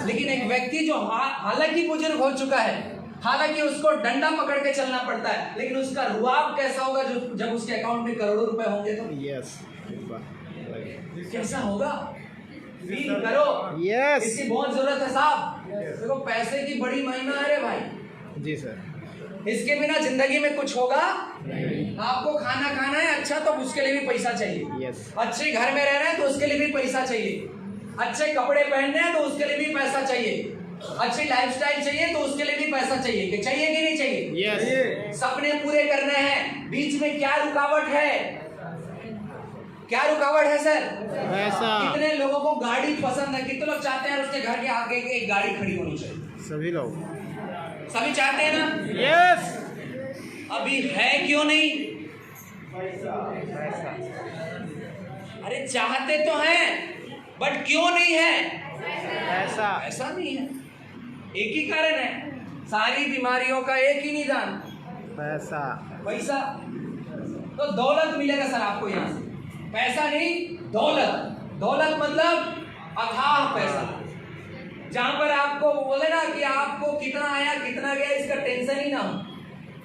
लेकिन एक व्यक्ति जो हालांकि बुजुर्ग हो चुका है, हालांकि उसको डंडा पकड़ के चलना पड़ता है, लेकिन उसका रुआब कैसा होगा जब उसके अकाउंट में करोड़ों रुपए होंगे तो? कैसा होगा? फील करो। इसकी बहुत जरूरत है साहब। देखो पैसे की बड़ी महिमा है रे भाई। जी सर। इसके बिना जिंदगी में कुछ होगा नहीं। आपको खाना खाना है अच्छा तो उसके लिए भी पैसा चाहिए। अच्छे घर में रहना है तो उसके लिए भी पैसा चाहिए। अच्छे कपड़े पहनने हैं तो उसके लिए भी पैसा चाहिए। अच्छी लाइफस्टाइल चाहिए तो उसके लिए भी पैसा चाहिए कि नहीं चाहिए? यस। सपने पूरे करने हैं, बीच में क्या रुकावट है? क्या रुकावट है सर? पैसा। कितने लोगों को गाड़ी पसंद है? कितने लोग चाहते हैं उसके घर के आगे एक गाड़ी खड़ी होनी चाहिए? सभी लोग। सभी चाहते हैं ना? यस। अभी है क्यों नहीं? अरे चाहते तो हैं बट क्यों नहीं है? पैसा। ऐसा नहीं है, एक ही कारण है, सारी बीमारियों का एक ही निदान, पैसा। पैसा। तो दौलत मिलेगा सर आपको यहाँ से, पैसा नहीं दौलत। दौलत मतलब अथाह पैसा, जहां पर आपको बोले ना कि आपको कितना आया कितना गया इसका टेंशन ही ना हो,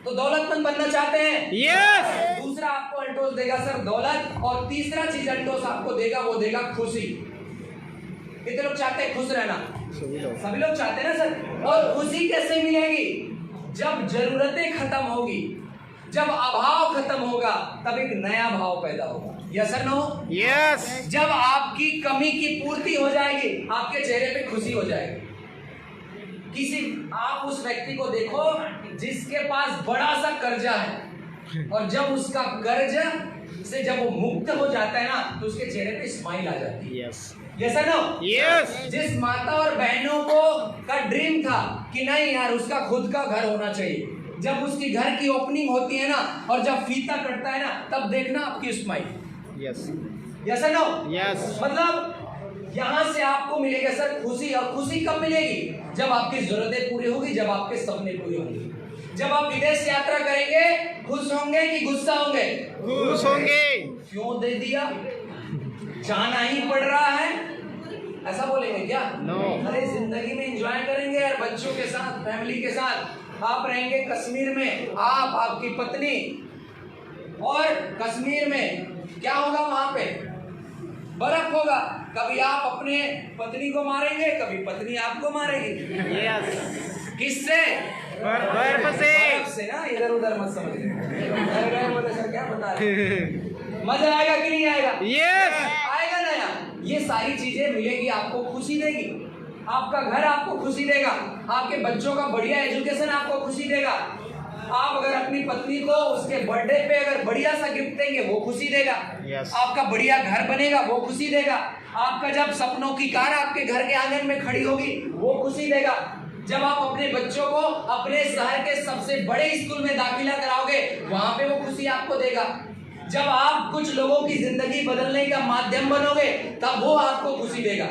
तो दौलतमंद बनना चाहते हैं? यस। दूसरा आपको अल्टोस देगा सर दौलत, और तीसरा चीज अल्टोस आपको देगा वो देगा खुशी। कितने लोग चाहते हैं खुश रहना? सभी लोग चाहते हैं ना सर। और खुशी कैसे मिलेगी? जब जरूरतें खत्म होगी, जब अभाव खत्म होगा, तब एक नया भाव पैदा होगा। Yes sir no? यस। जब आपकी कमी की पूर्ति हो जाएगी, आपके चेहरे पे खुशी हो जाएगी। आप उस व्यक्ति को देखो जिसके पास बड़ा सा कर्जा है, और जब उसका कर्ज से जब वो मुक्त हो जाता है ना, तो उसके चेहरे पे स्माइल आ जाती है। यस। Yes no? यस। जिस माता और बहनों को का ड्रीम था कि नहीं यार उसका खुद का घर होना चाहिए, जब उसकी घर की ओपनिंग होती है ना, और जब फीता कटता है ना, तब देखना आपकी smile. Yes. Yes no? Yes. मतलब यहाँ से आपको मिलेगा सर खुशी। और खुशी कब मिलेगी? जब आपकी जरूरतें पूरी होगी, जब आपके सपने पूरे होंगे। जब आप विदेश यात्रा करेंगे, खुश होंगे कि गुस्सा होंगे? खुश होंगे। क्यों दे दिया, जाना ही पड़ रहा है, ऐसा बोलेंगे क्या? नो। अरे जिंदगी में एंजॉय करेंगे यार, बच्चों के साथ, फैमिली के साथ। आप रहेंगे कश्मीर में, आप, आपकी पत्नी, और कश्मीर में क्या होगा? वहां पे बर्फ होगा। कभी आप अपने पत्नी को मारेंगे, कभी पत्नी आपको मारेगी। यस। किससे? बर्फ से। बर्फ से ना, इधर उधर मत समझिए। बोले सर क्या बता रहे? मजा आएगा कि नहीं आएगा? यस। आएगा ना यार। ये सारी चीजें मिलेगी, आपको खुशी देगी। आपका घर आपको खुशी देगा, आपके बच्चों का बढ़िया एजुकेशन आपको खुशी देगा। आप अगर अपनी पत्नी को उसके बर्थडे पे अगर बढ़िया सा गिफ्ट देंगे, वो खुशी देगा। Yes. आपका बढ़िया घर बनेगा, वो खुशी देगा। आपका जब सपनों की कार आपके घर के आंगन में खड़ी होगी, वो खुशी देगा। जब आप अपने बच्चों को अपने शहर के सबसे बड़े स्कूल में दाखिला कराओगे, वहां पे वो खुशी आपको देगा। जब आप कुछ लोगों की जिंदगी बदलने का माध्यम बनोगे, तब वो आपको खुशी देगा।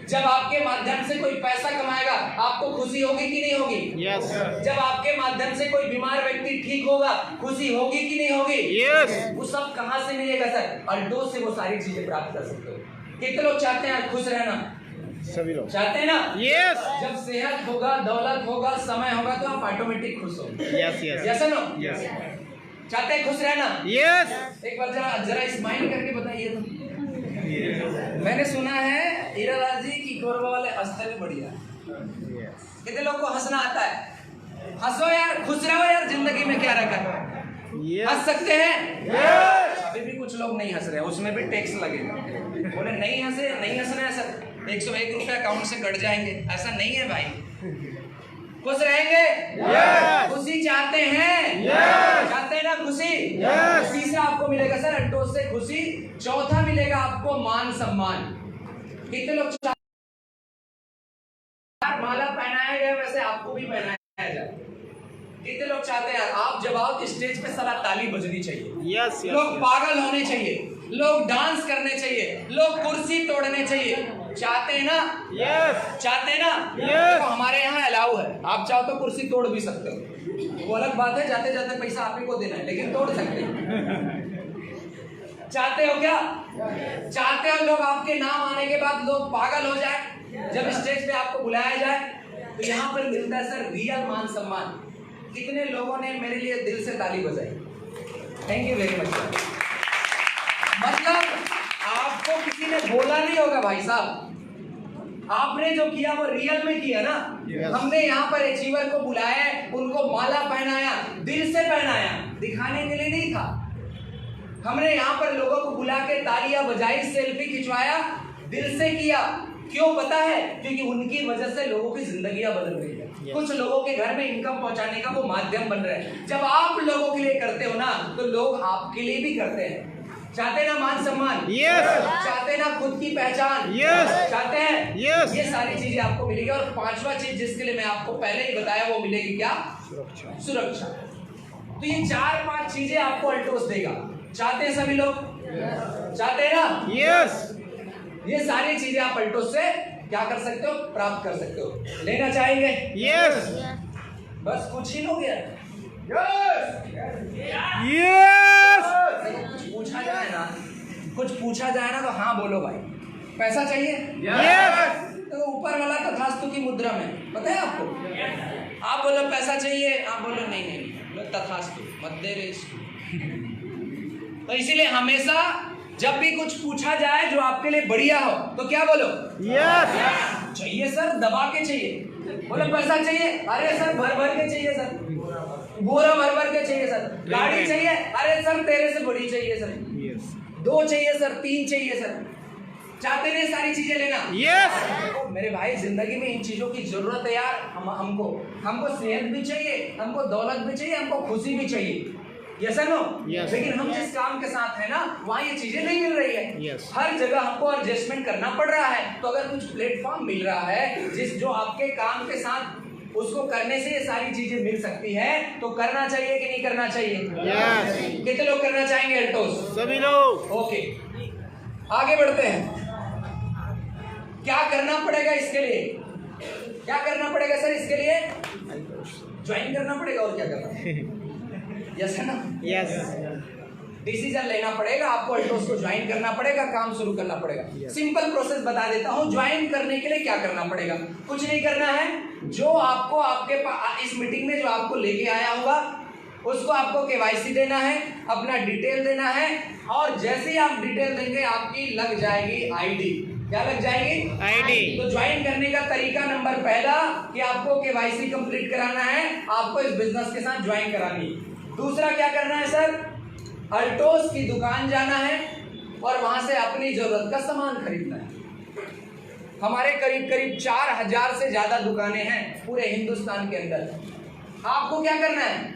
जब आपके माध्यम से कोई पैसा कमाएगा, आपको खुशी होगी कि नहीं होगी? यस। जब आपके माध्यम से कोई बीमार व्यक्ति ठीक होगा, खुशी होगी कि नहीं होगी? यस। वो सब कहां से मिलेगा सर? अल्टोस से वो सारी चीजें प्राप्त कर सकते हो। कितने लोग चाहते हैं खुश रहना? सभी लोग चाहते हैं ना? यस। जब सेहत होगा, दौलत होगा, समय होगा, तो आप ऑटोमेटिक खुश हो। Yes. Yes. Yes no? Yes. चाहते हैं खुश रहना? यस। एक बार जरा स्माइल करके बताइए तो। मैंने सुना है हीरालाल जी की कोरबा वाले हंसते भी बढ़िया। कितने लोग को हंसना आता है? हंसो यार, खुश रहो यार, जिंदगी में क्या रखा है? हंस सकते हैं? अभी भी कुछ लोग नहीं हंस रहे, उसमें भी टैक्स लगेगा। बोले नहीं हंसे, नहीं हंसना है सर, 101 रुपए अकाउंट से कट जाएंगे। ऐसा नहीं है भाई, खुश रहेंगे। खुशी चाहते हैं? चाहते हैं ना खुशी? तीसरा आपको मिलेगा सर अल्टोस से खुशी। चौथा मिलेगा आपको मान सम्मान। कितने लोग माला पहनाया गया, वैसे आपको भी पहनाया जाए? कितने लोग चाहते हैं? आप जब आओ स्टेज पे साला ताली बजनी चाहिए। यस। लोग पागल होने चाहिए, लोग डांस करने चाहिए, लोग कुर्सी तोड़ने चाहिए। चाहते हैं ना? यस। चाहते हैं ना? देखो हमारे यहाँ अलाउ है, आप चाहो तो कुर्सी तोड़ भी सकते हो, वो अलग बात है, जाते जाते पैसा आप ही को देना है, लेकिन तोड़ सकते हो। चाहते हो क्या? चाहते हो लोग आपके नाम आने के बाद लोग पागल हो जाए, जब स्टेज पे आपको बुलाया जाए, तो यहाँ पर मिलता है सर रियल मान सम्मान। कितने लोगों ने मेरे लिए दिल से ताली बजाई? Thank you very much. मतलब आपको किसी ने बोला नहीं होगा भाई साहब, आपने जो किया वो रियल में किया ना। हमने यहाँ पर अचीवर को बुलाया, उनको माला पहनाया, दिल से पहनाया, दिखाने के लिए नहीं था। हमने यहाँ पर लोगों को बुला के तालियां बजाई, सेल्फी खिंचवाया, दिल से किया। क्यों पता है? क्योंकि उनकी वजह से लोगों की जिंदगियां बदल रही है। कुछ लोगों के घर में इनकम पहुंचाने का वो माध्यम बन रहे हैं। जब आप लोगों के लिए करते हो ना, तो लोग आपके लिए भी करते हैं। चाहते ना मान सम्मान? Yes. चाहते ना खुद की पहचान? Yes. चाहते हैं? Yes. ये सारी चीजें आपको मिलेगी। और पांचवा चीज जिसके लिए मैं आपको पहले ही बताया, वो मिलेगी क्या? सुरक्षा। तो ये 4-5 चीजें आपको अल्टोस देगा। चाहते हैं सभी लोग? चाहते हैं ना? Yes. ये सारी चीजें आप अल्टोस से क्या कर सकते हो? प्राप्त कर सकते हो। लेना चाहेंगे? Yes. बस कुछ ही लोग यार। Yes. कुछ पूछा जाए ना, तो हाँ बोलो भाई। पैसा चाहिए? Yes. तो ऊपर वाला तथास्तु की मुद्रा में, पता है आपको? आप बोलो पैसा चाहिए, आप बोलो नहीं तथास्तु मत दे रहे इसको। तो इसीलिए हमेशा जब भी कुछ पूछा जाए जो आपके लिए बढ़िया हो, तो क्या बोलो? Yes. चाहिए सर, दबा के चाहिए। बोलो पैसा चाहिए, अरे सर भर भर के चाहिए सर, बोरा भर भर के चाहिए सर। गाड़ी चाहिए, अरे सर तेरे से बड़ी चाहिए सर। Yes. 2 चाहिए सर, 3 चाहिए सर। चाहते नहीं सारी चीजें लेना? Yes. देखो मेरे भाई, जिंदगी में इन चीजों की जरूरत है यार। हमको सेहत भी चाहिए, हमको दौलत भी चाहिए, हमको खुशी भी चाहिए। Yes no? Yes. लेकिन हम जिस काम के साथ है ना, वहाँ ये चीजें नहीं मिल रही है। Yes. हर जगह हमको एडजस्टमेंट करना पड़ रहा है। तो अगर कुछ प्लेटफॉर्म मिल रहा है जो आपके काम के साथ, उसको करने से ये सारी चीजें मिल सकती है, तो करना चाहिए कि नहीं करना चाहिए? Yes. कितने लोग करना चाहेंगे अल्टोस? सभी लोग। ओके, आगे बढ़ते हैं। क्या करना पड़ेगा इसके लिए? क्या करना पड़ेगा सर इसके लिए? ज्वाइन करना पड़ेगा, और क्या करना? यस है ना? Yes. डिसीजन लेना पड़ेगा आपको, अल्टोस को ज्वाइन करना पड़ेगा, काम शुरू करना पड़ेगा। सिंपल प्रोसेस बता देता हूँ। ज्वाइन करने के लिए क्या करना पड़ेगा? कुछ नहीं करना है। जो आपको आपके इस मीटिंग में जो आपको लेके आया होगा, उसको आपको केवाईसी देना है, अपना डिटेल देना है, और जैसे ही आप डिटेल देंगे आपकी लग जाएगी आईडी। क्या लग जाएगी? आईडी। तो ज्वाइन करने का तरीका नंबर पहला कि आपको केवाईसी कंप्लीट कराना है, आपको इस बिजनेस के साथ ज्वाइन करानी है। दूसरा क्या करना है सर? अल्टोस की दुकान जाना है और वहां से अपनी जरूरत का सामान खरीदना है। हमारे करीब 4000 से ज्यादा दुकानें हैं पूरे हिंदुस्तान के अंदर। आपको क्या करना है?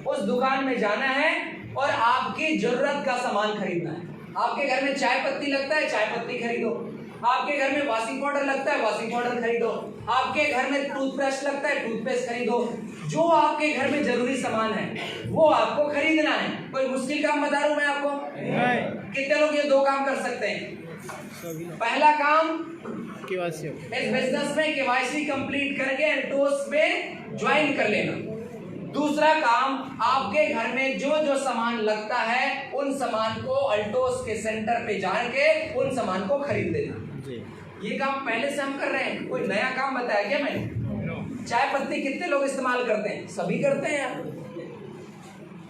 उस दुकान में जाना है और आपकी जरूरत का सामान खरीदना है। आपके घर में चाय पत्ती लगता है, चाय पत्ती खरीदो। आपके घर में वॉशिंग पाउडर लगता है, वॉशिंग पाउडर खरीदो। आपके घर में टूथपेस्ट लगता है, टूथपेस्ट खरीदो। जो आपके घर में जरूरी सामान है वो आपको खरीदना है। कोई मुश्किल काम बता रहा हूं मैं आपको? कितने लोग ये 2 काम कर सकते हैं? पहला काम, केवाईसी इस बिजनेस में केवाईसी कंप्लीट करके अल्टोस में ज्वाइन कर लेना। दूसरा काम, आपके घर में जो जो सामान लगता है उन सामान को अल्टोस के सेंटर पे जाके उन सामान को खरीद लेना। ये काम पहले से हम कर रहे हैं, कोई नया काम बताया क्या मैंने? चाय पत्ती कितने लोग इस्तेमाल करते हैं? सभी करते हैं यार।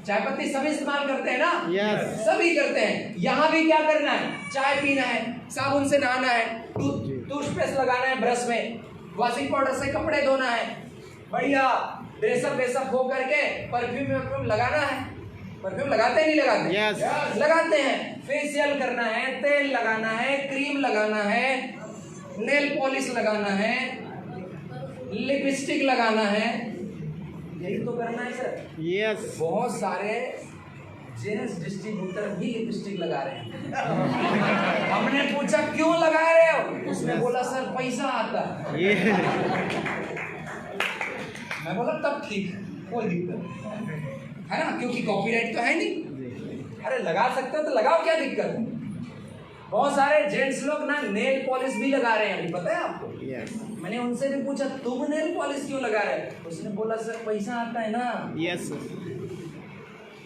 चाय पत्ती सभी इस्तेमाल करते हैं ना? Yes. सभी करते हैं। यहाँ भी क्या करना है? चाय पीना है, साबुन से नहाना है, टूथपेस्ट लगाना है ब्रश में, वॉशिंग पाउडर से कपड़े धोना है, बढ़िया ड्रेसअप वेसअप हो करके परफ्यूम लगाना है। परफ्यूम लगाते हैं नहीं लगाते? Yes. लगाते हैं। फेशियल करना है, तेल लगाना है, क्रीम लगाना है, नेल पॉलिश लगाना है, लिपस्टिक लगाना है। यही तो करना है सर। Yes. बहुत सारे जेंट्स डिस्ट्रीब्यूटर भी लिपस्टिक लगा रहे हैं। हमने पूछा क्यों लगा रहे हो? उसने बोला सर पैसा आता है। Yeah. मैं बोला तब ठीक है, कोई दिक्कत है ना, क्योंकि कॉपीराइट तो है नहीं। अरे लगा सकते हो तो लगाओ, क्या दिक्कत है? बहुत सारे जेंट्स लोग ना नेल पॉलिश भी लगा रहे हैं, अभी पता है आपको? Yes. मैंने उनसे भी पूछा तुम नेल पॉलिश क्यों लगा रहे हैं? उसने बोला सर पैसा आता है ना। Yes.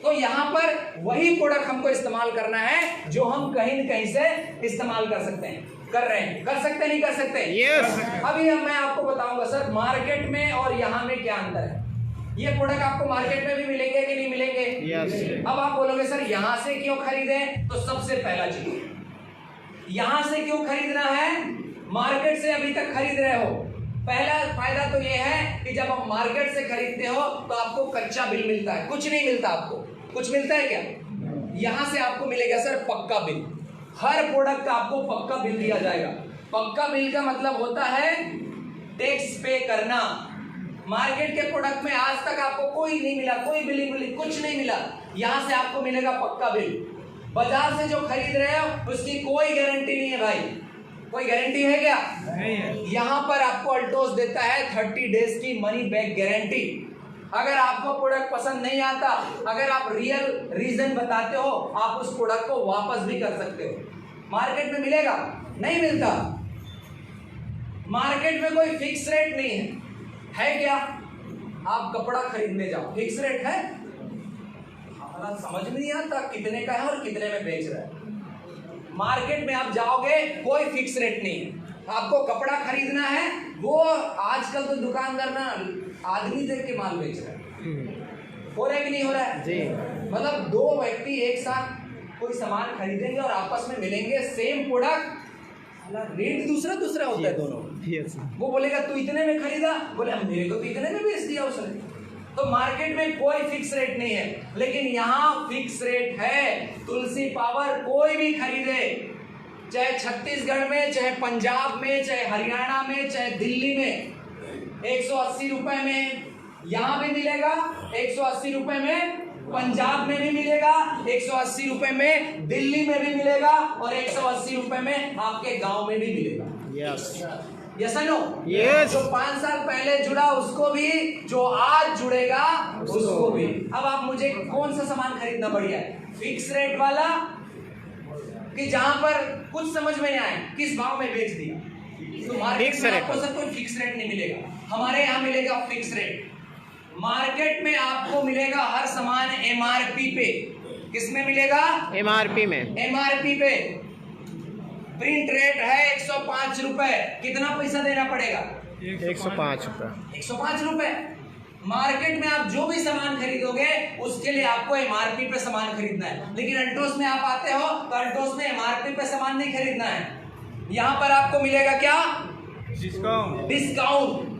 तो यहाँ पर वही प्रोडक्ट हमको इस्तेमाल करना है जो हम कहीं न कहीं से इस्तेमाल कर सकते हैं, कर रहे हैं। कर सकते नहीं कर सकते? Yes. अभी मैं आपको बताऊंगा सर मार्केट में और यहाँ में क्या अंतर है। ये प्रोडक्ट आपको मार्केट में भी मिलेंगे कि नहीं मिलेंगे? Yes. अब आप बोलोगे सर यहाँ से क्यों खरीदें? तो सबसे पहला चीज, यहाँ से क्यों खरीदना है? मार्केट से अभी तक खरीद रहे हो, पहला फायदा तो ये है कि जब आप मार्केट से खरीदते हो तो आपको कच्चा बिल मिलता है, कुछ नहीं मिलता आपको। कुछ मिलता है क्या? यहाँ से आपको मिलेगा सर पक्का बिल। हर प्रोडक्ट का आपको पक्का बिल दिया जाएगा। पक्का बिल का मतलब होता है टैक्स पे करना। मार्केट के प्रोडक्ट में आज तक आपको कोई नहीं मिला, कोई बिलिंग बिलिंग कुछ नहीं मिला। यहां से आपको मिलेगा पक्का बिल। बाजार से जो खरीद रहे हो उसकी कोई गारंटी नहीं है भाई। कोई गारंटी है क्या? नहीं है। यहां पर आपको अल्टोस देता है 30 डेज की मनी बैक गारंटी। अगर आपको प्रोडक्ट पसंद नहीं आता, अगर आप रियल रीजन बताते हो, आप उस प्रोडक्ट को वापस भी कर सकते हो। मार्केट में मिलेगा? नहीं मिलता। मार्केट में कोई फिक्स रेट नहीं है क्या? आप कपड़ा खरीदने जाओ, फिक्स रेट है? हमारा समझ में नहीं आता कितने का है और कितने में बेच रहा है। मार्केट में आप जाओगे, कोई फिक्स रेट नहीं है। आपको कपड़ा खरीदना है, वो आजकल तो दुकानदार ना आदमी देख के माल बेच रहा है। हो रहा है कि नहीं हो रहा है? जी। मतलब दो व्यक्ति एक साथ कोई सामान खरीदेंगे और आपस में मिलेंगे, सेम प्रोडक्ट, रेट दूसरा दूसरा होता है दोनों। यस। वो बोलेगा तू इतने में खरीदा, बोले हम मेरे को तो इतने में बेच दिया उसने। तो मार्केट में कोई फिक्स रेट नहीं है, लेकिन यहाँ फिक्स रेट है। तुलसी पावर कोई भी खरीदे, चाहे छत्तीसगढ़ में, चाहे पंजाब में, चाहे हरियाणा में, चाहे दिल्ली में, 180 रुपए में यहाँ भी मिलेगा, 180 रुपए में पंजाब में भी मिलेगा, 180 रुपए में दिल्ली में भी मिलेगा और 180 रुपए में आपके गांव में भी मिलेगा। यस। Yes no? Yes. जो 5 साल पहले जुड़ा उसको भी, जो आज जुड़ेगा उसको भी। अब आप मुझे कौन सा सामान खरीदना बढ़िया है? फिक्स रेट वाला कि जहां पर कुछ समझ में नहीं आए किस भाव में बेच दिया? तो मार्केट में आपको सर कोई फिक्स रेट नहीं मिलेगा। हमारे यहाँ मिलेगा फिक्स रेट। मार्केट में आपको मिलेगा हर सामान एमआरपी पे। किसमें मिलेगा? एमआरपी में। एमआरपी पे। प्रिंट रेट है 105 रुपए। कितना पैसा देना पड़ेगा? 105 रुपये। 105 रुपए। मार्केट में आप जो भी सामान खरीदोगे उसके लिए आपको एमआरपी पे सामान खरीदना है, लेकिन अल्टोस में आप आते हो तो अल्टोस में एमआरपी पे सामान नहीं खरीदना है। यहां पर आपको मिलेगा क्या? डिस्काउंट। डिस्काउंट।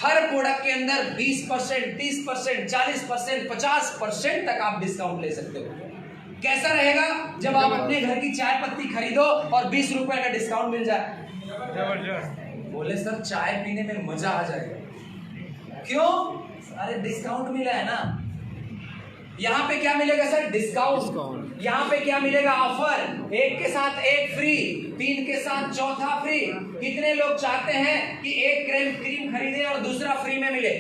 हर प्रोडक्ट के अंदर 20%, 30%, 40%, 50% तक आप डिस्काउंट ले सकते हो। कैसा रहेगा जब आप अपने घर की चाय पत्ती खरीदो और 20 रुपए का डिस्काउंट मिल जाए? जबरदस्त। बोले सर चाय पीने में मजा आ जाएगा। क्यों? अरे डिस्काउंट मिला है ना। यहाँ पे क्या मिलेगा सर? डिस्काउंट। यहाँ पे क्या मिलेगा? ऑफर। 1 के साथ 1 फ्री, 3 के साथ चौथा फ्री। कितने लोग चाहते हैं कि एक क्रीम खरीदे और दूसरा फ्री में मिले?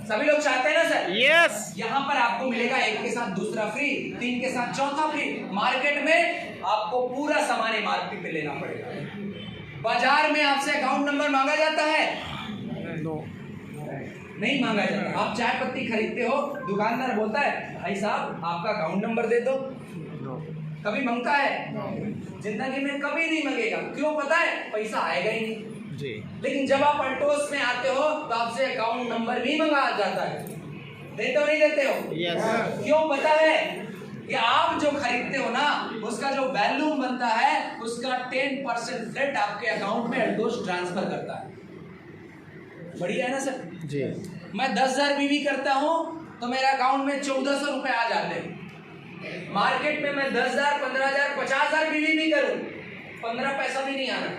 सभी लोग चाहते हैं ना सर? यस। यहाँ पर आपको मिलेगा 1 के साथ दूसरा फ्री, 3 के साथ चौथा फ्री। मार्केट में आपको पूरा सामान एमआरपी पे लेना पड़ेगा। बाजार में आपसे अकाउंट नंबर मांगा जाता है? नो। नहीं मांगा जाता। आप चाय पत्ती खरीदते हो, दुकानदार बोलता है भाई साहब आपका अकाउंट नंबर दे दो। नो। कभी मांगता है? जिंदगी में कभी नहीं मांगेगा। क्यों पता है? पैसा आएगा ही नहीं। जी। लेकिन जब आप अल्टोस में आते हो तो आपसे अकाउंट नंबर भी मंगा जाता है। देते हो नहीं देते हो? यस। क्यों पता है? कि आप जो खरीदते हो ना उसका जो वैल्यू बनता है उसका 10% रेट आपके अकाउंट में अल्टोस ट्रांसफर करता है। बढ़िया है ना सर? जी। मैं 10,000 बीवी करता हूँ तो मेरे अकाउंट में 1400 रुपए आ जाते हैं। मार्केट में मैं 10,000, 15,000, 50,000 बीवी भी करूँ, 15 पैसा भी नहीं आना।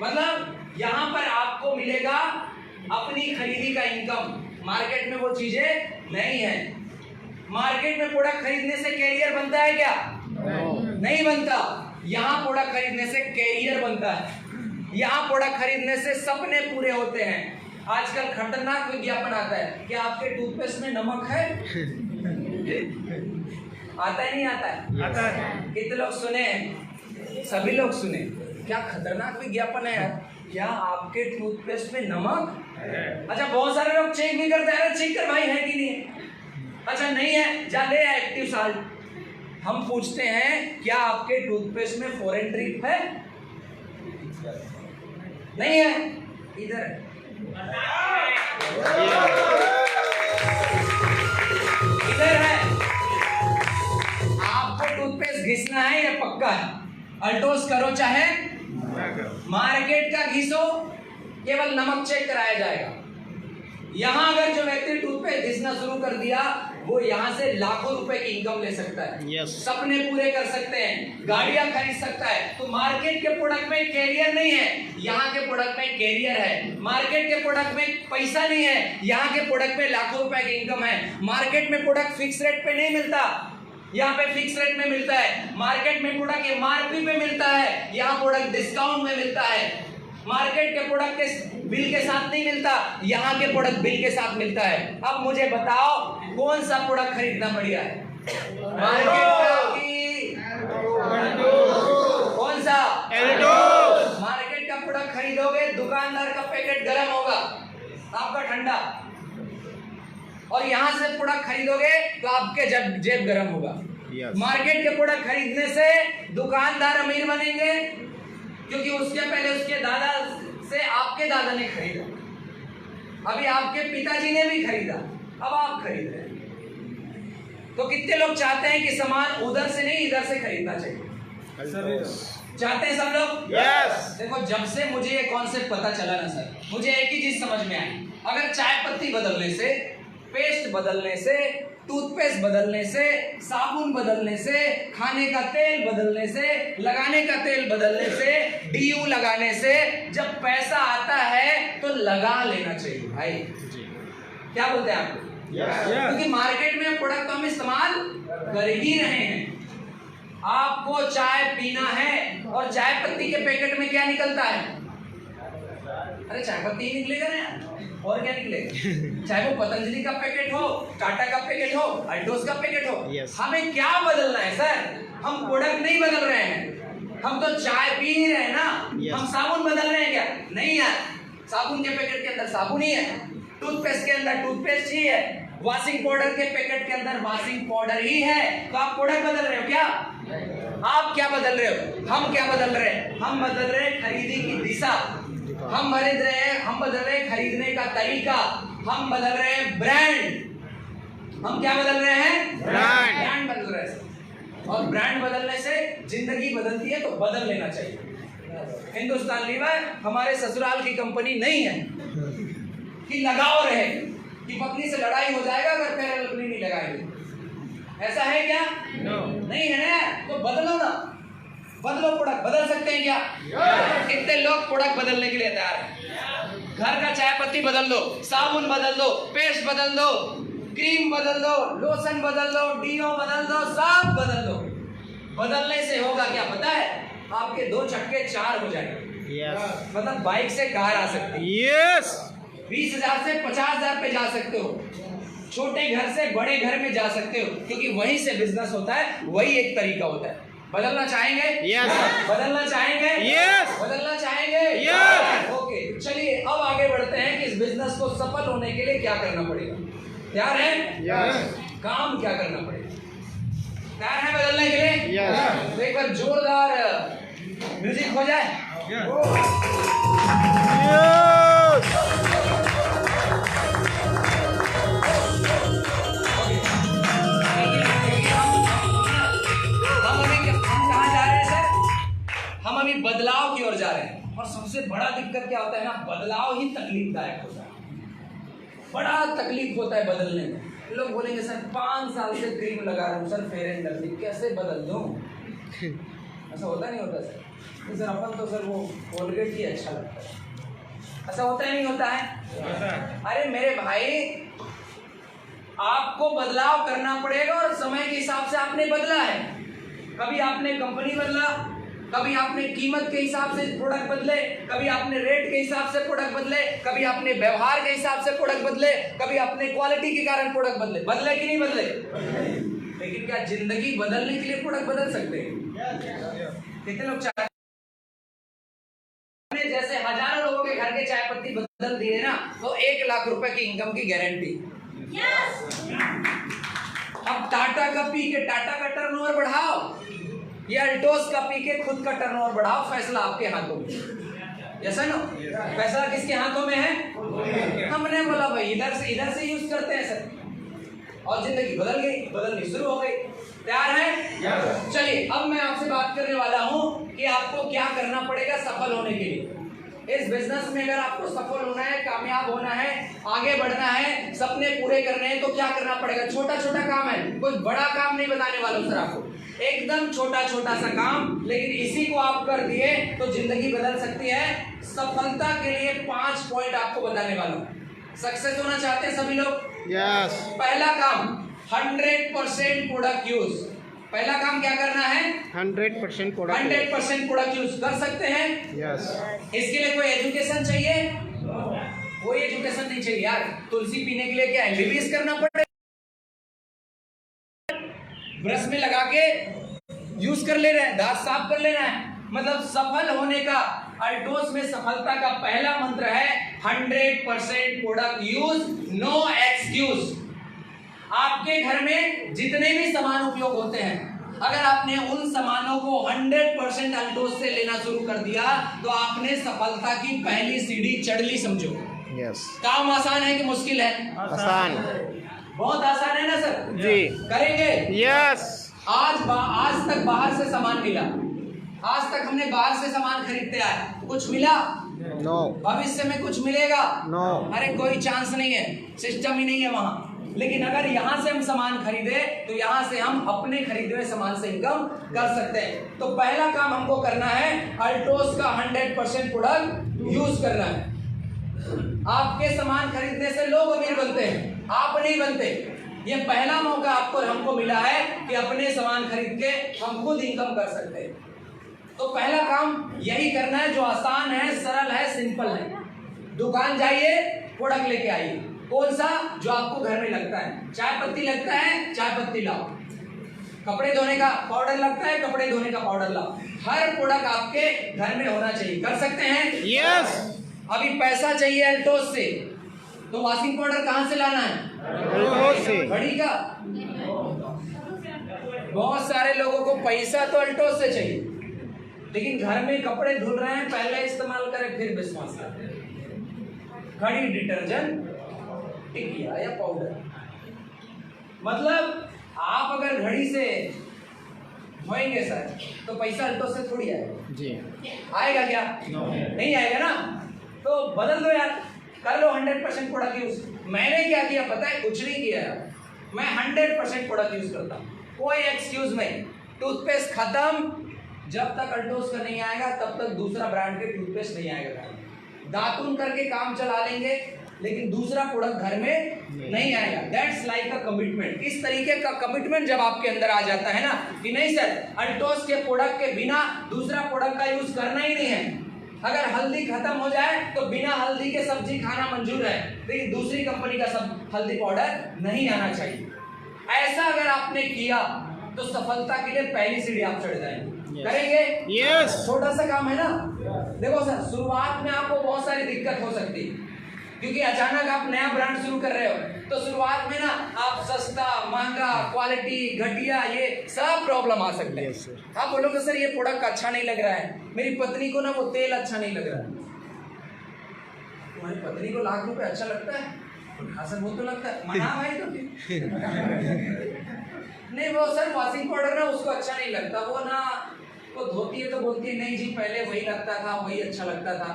मतलब यहाँ पर आपको मिलेगा अपनी खरीदी का इनकम। मार्केट में वो चीजें नहीं है। मार्केट में प्रोडक्ट खरीदने से कैरियर बनता है क्या? नहीं बनता। यहाँ प्रोडक्ट खरीदने से कैरियर बनता है। यहाँ प्रोडक्ट खरीदने से सपने पूरे होते हैं। आजकल खतरनाक विज्ञापन आता है कि आपके टूथपेस्ट में नमक है। आता है नहीं आता है? आता है। कितने लोग सुने हैं? सभी लोग सुने। क्या खतरनाक विज्ञापन है यार। क्या आपके टूथपेस्ट में नमक? अच्छा बहुत सारे लोग चेक भी करते हैं, चेक कर भाई है कि नहीं है। अच्छा नहीं है, जा ले एक्टिव साल्ट। हम पूछते हैं क्या आपके टूथपेस्ट में फॉरेन ट्रिप है? नहीं है, इधर है। इधर है। आपको टूथपेस्ट घिसना है, ये पक्का है। अल्टोस करो चाहे मार्केट का घिसो, केवल नमक चेक कराया जाएगा। यहाँ अगर जो व्यक्ति टूथपेस्ट घिसना शुरू कर दिया, वो यहाँ से लाखों रुपए की इनकम ले सकता है। Yes. सपने पूरे कर सकते हैं, गाड़ियां खरीद सकता है। तो मार्केट के प्रोडक्ट में कैरियर नहीं है, यहाँ के प्रोडक्ट में कैरियर है। मार्केट के प्रोडक्ट में पैसा नहीं है, यहाँ के प्रोडक्ट में लाखों रुपए की इनकम है। मार्केट में प्रोडक्ट फिक्स रेट पे नहीं मिलता, यहाँ पे फिक्स रेट में मिलता है। मार्केट में प्रोडक्ट एमआरपी पे मिलता है, यहाँ प्रोडक्ट डिस्काउंट में मिलता है। मार्केट के प्रोडक्ट के बिल के साथ नहीं मिलता, यहाँ के प्रोडक्ट बिल के साथ मिलता है। अब मुझे बताओ कौन सा प्रोडक्ट खरीदना बढ़िया है, मार्केट का कि कौन सा? मार्केट का प्रोडक्ट खरीदोगे, दुकानदार का पैकेट गर्म होगा, आपका ठंडा, और यहाँ से प्रोडक्ट खरीदोगे तो आपके जेब गर्म होगा। Yes. मार्केट के प्रोडक्ट खरीदने से दुकानदार अमीर बनेंगे, क्योंकि उसके पहले उसके दादा से आपके दादा ने खरीदा, अभी आपके पिताजी ने भी खरीदा, अब आप खरीद रहे हैं। तो कितने लोग चाहते हैं कि सामान उधर से नहीं इधर से खरीदना चाहिए? चाहते हैं सब लोग? Yes. देखो, जब से मुझे ये कॉन्सेप्ट पता चला ना सर, मुझे एक ही चीज समझ में आई, अगर चाय पत्ती बदलने से, पेस्ट बदलने से, टूथपेस्ट बदलने से, साबुन बदलने से, खाने का तेल बदलने से, लगाने का तेल बदलने से, डीयू लगाने से जब पैसा आता है तो लगा लेना चाहिए भाई। क्या बोलते हैं आप? क्योंकि मार्केट में प्रोडक्ट तो हम इस्तेमाल कर ही रहे हैं। आपको चाय पीना है और चाय पत्ती के पैकेट में क्या निकलता है? अरे चाय पत्ती ही निकलेगा ना यार, और क्या निकलेगा? चाहे वो पतंजलि का पैकेट हो, टाटा का पैकेट हो, अल्टोस का पैकेट हो। Yes. हमें क्या बदलना है सर? हम प्रोडक्ट नहीं बदल रहे हैं, हम तो चाय पी ही रहे हैं ना। Yes. हम साबुन बदल रहे हैं क्या? नहीं यार, साबुन के पैकेट के अंदर साबुन ही है, टूथपेस्ट के अंदर टूथपेस्ट ही है, वॉशिंग पाउडर के पैकेट के अंदर वॉशिंग पाउडर ही है। तो आप प्रोडक्ट बदल रहे हो क्या? आप क्या बदल रहे हो? हम क्या बदल रहे हैं? हम बदल रहे हैं खरीदी की दिशा, हम बदल रहे हैं खरीदने का तरीका, हम बदल रहे हैं ब्रांड। हम क्या बदल रहे हैं? ब्रांड बदल रहे हैं। और ब्रांड बदलने से जिंदगी बदलती है, तो बदल लेना चाहिए। हिंदुस्तान लीवर हमारे ससुराल की कंपनी नहीं है कि लगाव रहे कि पत्नी से लड़ाई हो जाएगा अगर फेयर लवली नहीं लगाएंगे। ऐसा है क्या? नहीं है ना, तो बदलो ना, बदलो। प्रोडक्ट बदल सकते हैं क्या? कितने लोग प्रोडक्ट बदलने के लिए तैयार हैं? घर का चाय पत्ती बदल दो, साबुन बदल दो, पेस्ट बदल दो, क्रीम बदल दो, लोशन बदल दो, डीओ बदल दो, सब बदल दो। बदलने से होगा क्या पता है? आपके 2 झटके 4 हो जाएंगे। Yes. मतलब बाइक से कार आ सकती है, Yes. 20,000 से 50,000 पे जा सकते हो, छोटे घर से बड़े घर में जा सकते हो, क्योंकि वहीं से बिजनेस होता है, वही एक तरीका होता है। बदलना चाहेंगे? Yes. बदलना चाहेंगे? Yes. बदलना चाहेंगे? Yes. ओके, चलिए अब आगे बढ़ते हैं कि इस बिजनेस को सफल होने के लिए क्या करना पड़ेगा। तैयार है? Yes. काम क्या करना पड़ेगा? तैयार है बदलने के लिए? Yes. तो एक बार जोरदार म्यूजिक हो जाए। हम अभी बदलाव की ओर जा रहे हैं, और सबसे बड़ा दिक्कत क्या होता है ना, बदलाव ही तकलीफदायक होता है। बड़ा तकलीफ होता है बदलने में। लोग बोलेंगे सर 5 साल से क्रीम लगा रहा हूँ सर, फेयर एंड लवली, कैसे बदल दूँ? ऐसा होता नहीं होता सर? तो सर अपन तो सर वो कोलगेट ही अच्छा लगता है। ऐसा होता है नहीं होता है? अरे मेरे भाई, आपको बदलाव करना पड़ेगा, और समय के हिसाब से आपने बदला है। कभी आपने कंपनी बदला, कभी आपने कीमत के हिसाब से प्रोडक्ट बदले, कभी आपने रेट के हिसाब से प्रोडक्ट बदले, कभी आपने व्यवहार के हिसाब से प्रोडक्ट बदले, कभी अपने क्वालिटी के कारण प्रोडक्ट बदले। बदले कि नहीं बदले? लेकिन क्या जिंदगी बदलने के लिए प्रोडक्ट बदल सकते हैं? कितने लोग चाहते हैं? जैसे हजारों लोगों के घर के चाय पत्ती बदल दिए ना, तो 1 लाख रुपए की इनकम की गारंटी। अब टाटा का पी के टाटा का टर्नओवर बढ़ाओ, या अल्टोस का पी के खुद का टर्नओवर बढ़ाओ, फैसला आपके हाथों में। Yes no? फैसला किसके हाथों में है? हमने बोला भाई इधर से यूज करते हैं सर, और जिंदगी बदल गई, बदलनी शुरू हो गई। तैयार है? चलिए अब मैं आपसे बात करने वाला हूं कि आपको क्या करना पड़ेगा सफल होने के लिए। इस बिजनेस में अगर आपको सफल होना है, कामयाब होना है, आगे बढ़ना है, सपने पूरे करने हैं, तो क्या करना पड़ेगा? छोटा छोटा काम है, कोई बड़ा काम नहीं बताने वाला हूं सर आपको, एकदम छोटा छोटा सा काम, लेकिन इसी को आप कर दिए तो जिंदगी बदल सकती है। सफलता के लिए 5 पॉइंट आपको बताने वाला हूं। सक्सेस होना चाहते हैं सभी लोग? यस। पहला काम 100% प्रोडक्ट यूज। पहला काम क्या करना है? 100% प्रोडक्ट। 100% प्रोडक्ट यूज कर सकते हैं। यस। इसके लिए कोई एजुकेशन चाहिए? कोई एजुकेशन नहीं चाहिए यार। तुलसी पीने के लिए क्या एमबीबीएस करना पड़ेगा? ब्रश में लगा के यूज कर ले रहे हैं, दांत साफ कर लेना है। मतलब सफल होने का, अल्टोस में सफलता का पहला मंत्र है 100% प्रोडक्ट यूज, नो एक्सक्यूज। आपके घर में जितने भी सामान उपयोग होते हैं, अगर आपने उन सामानों को 100% अल्टोस से लेना शुरू कर दिया तो आपने सफलता की पहली सीढ़ी चढ़ ली, समझो। यस। काम आसान है कि मुश्किल है? आसान। बहुत आसान है ना सर? जी। करेंगे? यस। आज तक बाहर से सामान मिला, आज तक हमने बाहर से सामान खरीदते आए, कुछ मिला? नो। भविष्य में कुछ मिलेगा? नो। अरे कोई चांस नहीं है, सिस्टम ही नहीं है वहां। लेकिन अगर यहाँ से हम सामान खरीदे तो यहाँ से हम अपने खरीदे हुए सामान से इनकम कर सकते हैं। तो पहला काम हमको करना है अल्टोस का 100% प्रोडक्ट यूज करना है। आपके सामान खरीदने से लोग अमीर बनते हैं, आप नहीं बनते। ये पहला मौका आपको हमको मिला है कि अपने सामान खरीद के हम खुद इनकम कर सकते हैं। तो पहला काम यही करना है जो आसान है, सरल है, सिंपल है। दुकान जाइए, प्रोडक्ट लेके आइए। कौन सा? जो आपको घर में लगता है। चाय पत्ती लगता है, चाय पत्ती लाओ। कपड़े धोने का पाउडर लगता है, कपड़े धोने का पाउडर लाओ। हर प्रोडक्ट आपके घर में होना चाहिए। कर सकते हैं? यस। अभी पैसा चाहिए अल्टोस से, तो वॉशिंग पाउडर कहाँ से लाना है? अल्टोस से। घड़ी का। बहुत सारे लोगों को पैसा तो अल्टोस से चाहिए, लेकिन घर में कपड़े धुल रहे हैं, पहले इस्तेमाल करें फिर विश्वास करें। घड़ी, डिटर्जेंट, टिकिया या पाउडर। मतलब आप अगर घड़ी से धोएंगे सर तो पैसा अल्टोस से थोड़ी आएगा। जी। आएगा क्या? नहीं आएगा ना। तो बदल दो यार, कर लो 100% प्रोडक्ट यूज। मैंने क्या किया पता है? कुछ नहीं किया, मैं 100% प्रोडक्ट यूज करता हूँ, कोई एक्सक्यूज नहीं। टूथपेस्ट खत्म, जब तक अल्टोस का नहीं आएगा तब तक दूसरा ब्रांड के टूथपेस्ट नहीं आएगा। दातुन करके काम चला लेंगे, लेकिन दूसरा प्रोडक्ट घर में नहीं आएगा। That's like a commitment. इस तरीके का कमिटमेंट जब आपके अंदर आ जाता है ना कि नहीं सर, अल्टोस के प्रोडक्ट के बिना दूसरा प्रोडक्ट का यूज करना ही नहीं है। अगर हल्दी खत्म हो जाए तो बिना हल्दी के सब्जी खाना मंजूर है, लेकिन दूसरी कंपनी का सब हल्दी पाउडर नहीं आना चाहिए। ऐसा अगर आपने किया तो सफलता के लिए पहली सीढ़ी आप चढ़ जाएंगे। करेंगे? यस। छोटा सा काम है ना। देखो सर, शुरुआत में आपको बहुत सारी दिक्कत हो सकती है, क्योंकि अचानक आप नया ब्रांड शुरू कर रहे हो, तो शुरुआत में ना आप सस्ता, महंगा, क्वालिटी घटिया, ये सब प्रॉब्लम आ सकते हैं। Yes, sir. आप बोलोगे सर ये प्रोडक्ट अच्छा नहीं लग रहा है, मेरी पत्नी को ना वो तेल अच्छा नहीं लग रहा है। तुम्हारी पत्नी को लाख रुपए अच्छा लगता है? हाँ सर, वो तो लगता है। मना भाई तो नहीं, वो सर वॉशिंग पाउडर ना उसको अच्छा नहीं लगता, वो ना वो धोती है तो बोलती है नहीं जी पहले वही लगता था, वही अच्छा लगता था।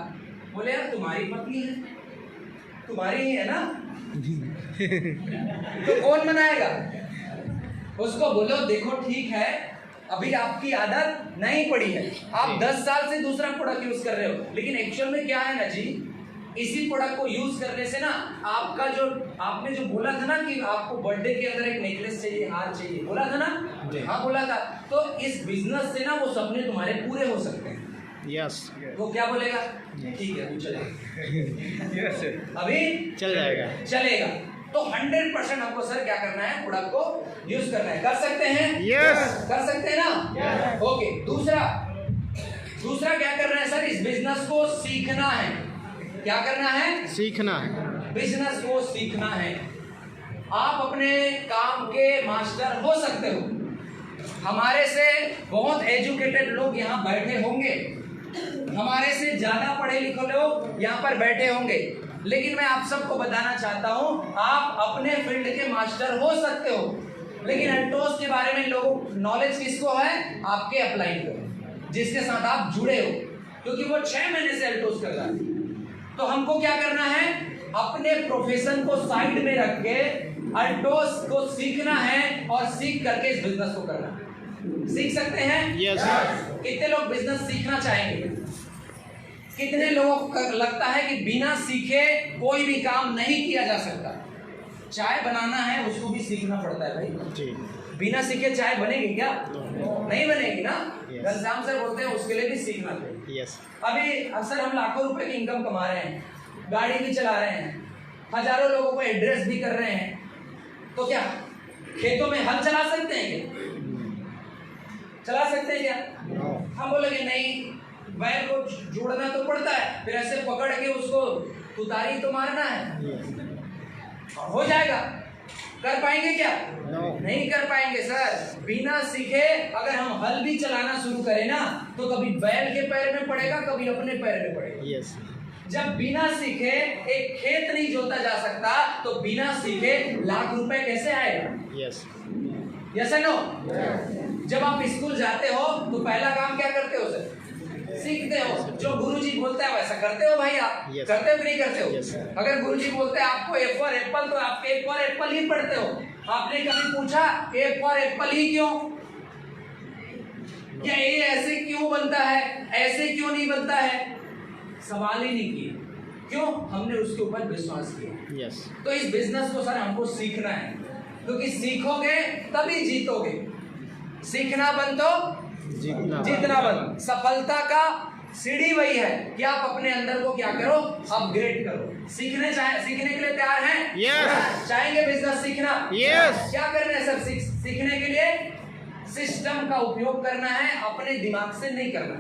बोले यार तुम्हारी पत्नी है, तुम्हारी ही है ना, तो कौन मनाएगा? उसको बोलो देखो ठीक है, अभी आपकी आदत नहीं पड़ी है, आप 10 साल से दूसरा प्रोडक्ट यूज कर रहे हो, लेकिन एक्चुअल में क्या है ना जी, इसी प्रोडक्ट को यूज करने से ना आपका जो आपने जो बोला था ना कि आपको बर्थडे के अंदर एक नेकलेस चाहिए, हार चाहिए, बोला था ना? हाँ बोला था। तो इस बिजनेस से ना वो सपने तुम्हारे पूरे हो सकते हैं। यस। वो क्या बोलेगा? ठीक है वो चलेगा, यस सर। अभी चल जाएगा। चलेगा। तो 100% हमको सर क्या करना है? प्रोडक्ट को यूज करना है। कर सकते हैं? यस। कर सकते हैं ना? ओके। दूसरा क्या करना है सर? इस बिजनेस को सीखना है। क्या करना है? सीखना है। बिजनेस को सीखना है। आप अपने काम के मास्टर हो सकते हो। हमारे से बहुत एजुकेटेड लोग यहाँ बैठे होंगे, हमारे से ज्यादा पढ़े लिखे लोग यहाँ पर बैठे होंगे, लेकिन मैं आप सबको बताना चाहता हूँ आप अपने फील्ड के मास्टर हो सकते हो, लेकिन अल्टोस के बारे में लोगों नॉलेज किसको है? आपके अपलाइन को, जिसके साथ आप जुड़े हो। क्योंकि वो 6 महीने से अल्टोस कर रहा है। तो हमको क्या करना है, अपने प्रोफेशन को साइड में रख के अल्टोस को सीखना है और सीख करके इस बिजनेस को करना है। सीख सकते हैं? Yes. कितने लोग बिजनेस सीखना चाहेंगे? कितने लोगों को लगता है कि बिना सीखे कोई भी काम नहीं किया जा सकता? चाय बनाना है उसको भी सीखना पड़ता है भाई। जी। बिना सीखे चाय बनेगी क्या? नहीं बनेगी ना। Yes. घनश्याम सर बोलते हैं उसके लिए भी सीखना चाहिए। यस। अभी अक्सर हम लाखों रुपए की इनकम कमा रहे हैं, गाड़ी भी चला रहे हैं, हजारों लोगों को एड्रेस भी कर रहे हैं, तो क्या खेतों में हल चला सकते हैं क्या? चला सकते हैं क्या? हम बोलेंगे नहीं, बैल को जोड़ना तो पड़ता है, फिर ऐसे पकड़ के उसको तुतारी तो मारना है, हो जाएगा। कर पाएंगे क्या? नहीं कर पाएंगे सर। बिना सीखे अगर हम हल भी चलाना शुरू करें ना, तो कभी बैल के पैर में पड़ेगा, कभी अपने पैर में पड़ेगा। यस। जब बिना सीखे एक खेत नहीं जोता जा सकता, तो बिना सीखे लाख रुपए कैसे आएगा? यस। Yes no? जब आप स्कूल जाते हो तो पहला काम क्या करते हो सर? सीखते हो। जो गुरुजी बोलता है वैसा करते हो भाई आप? Yes. करते हो कि नहीं करते हो? Yes, sir. अगर गुरुजी बोलते हैं आपको ए फॉर एप्पल, तो आप ए फॉर एप्पल ही पढ़ते हो। आपने कभी पूछा ए फॉर एप्पल ही क्यों? या ये ऐसे क्यों बनता है, ऐसे क्यों नहीं बनता है? सवाल ही नहीं किए। क्यों? हमने उसके ऊपर विश्वास किया। यस। तो इस बिजनेस को सर हमको सीखना है, क्योंकि सीखोगे तभी जीतोगे। सीखना बंद तो जीतना बंद। सफलता का सीढ़ी वही है कि आप अपने अंदर को क्या करो, अपग्रेड करो। सीखने के लिए तैयार हैं? Yes. चाहेंगे बिजनेस सीखना? Yes. क्या करना है सर? सीखने के लिए सिस्टम का उपयोग करना है, अपने दिमाग से नहीं करना।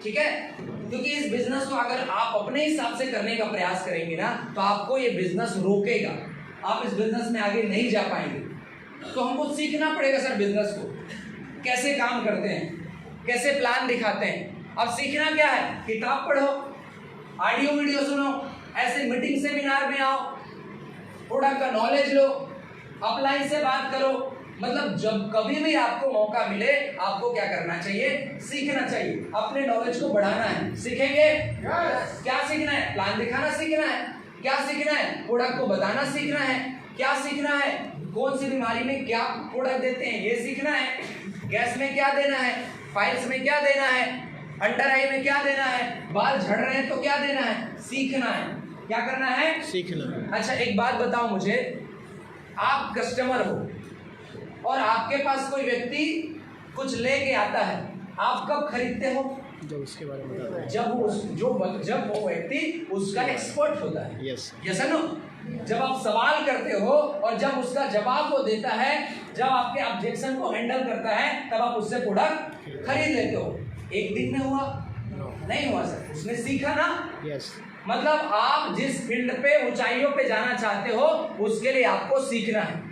ठीक है? क्योंकि इस बिजनेस को अगर आप अपने हिसाब से करने का प्रयास करेंगे ना, तो आपको ये बिजनेस रोकेगा, आप इस बिजनेस में आगे नहीं जा पाएंगे। तो हमको सीखना पड़ेगा सर बिजनेस को, कैसे काम करते हैं, कैसे प्लान दिखाते हैं। अब सीखना क्या है? किताब पढ़ो, ऑडियो वीडियो सुनो, ऐसे मीटिंग सेमिनार में आओ, प्रोडक्ट का नॉलेज लो, अपलाइन से बात करो। मतलब जब कभी भी आपको मौका मिले, आपको क्या करना चाहिए? सीखना चाहिए, अपने नॉलेज को बढ़ाना है। सीखेंगे? क्या सीखना है? प्लान दिखाना सीखना है। क्या सीखना है? प्रोडक्ट को बताना सीखना है। क्या सीखना है? कौन सी बीमारी में क्या प्रोडक्ट देते हैं ये सीखना है। गैस में क्या देना है, फाइल्स में क्या देना है, अंडर आई में क्या देना है, बाल झड़ रहे हैं तो क्या देना है, सीखना है। क्या करना है? सीखना। अच्छा एक बात बताओ मुझे, आप कस्टमर हो और आपके पास कोई व्यक्ति कुछ लेके आता है, आप कब खरीदते हो? जब उसके बारे में बताते हैं। जब वो व्यक्ति उसका एक्सपर्ट होता है। यस। Yes no? जब आप सवाल करते हो और जब उसका जवाब वो देता है, जब आपके ऑब्जेक्शन को हैंडल करता है, तब आप उससे प्रोडक्ट खरीद लेते हो। एक दिन में हुआ? नहीं हुआ सर, उसने सीखा ना। यस। मतलब आप जिस फील्ड पे ऊंचाइयों पे जाना चाहते हो, उसके लिए आपको सीखना है।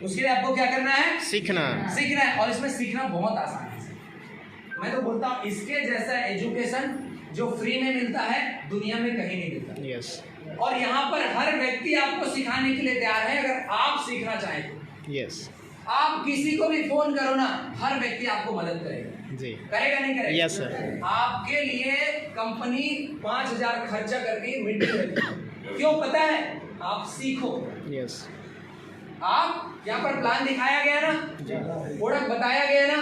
उसके लिए आपको क्या करना है? सीखना है। और इसमें सीखना बहुत आसान है। मैं तो बोलता हूँ इसके जैसा एजुकेशन जो फ्री में मिलता है, दुनिया में कहीं नहीं मिलता। यस। और यहाँ पर हर व्यक्ति आपको सिखाने के लिए तैयार है, अगर आप सीखना चाहें तो। यस। आप किसी को भी फोन करो ना, हर व्यक्ति आपको मदद करेगा। जी। करेगा नहीं करेगा? Yes sir. आपके लिए कंपनी 5,000 खर्चा करके मीटिंग रखती है। क्यों पता है? आप सीखो। यस। आप यहाँ पर प्लान दिखाया गया ना, प्रोडक्ट बताया गया ना,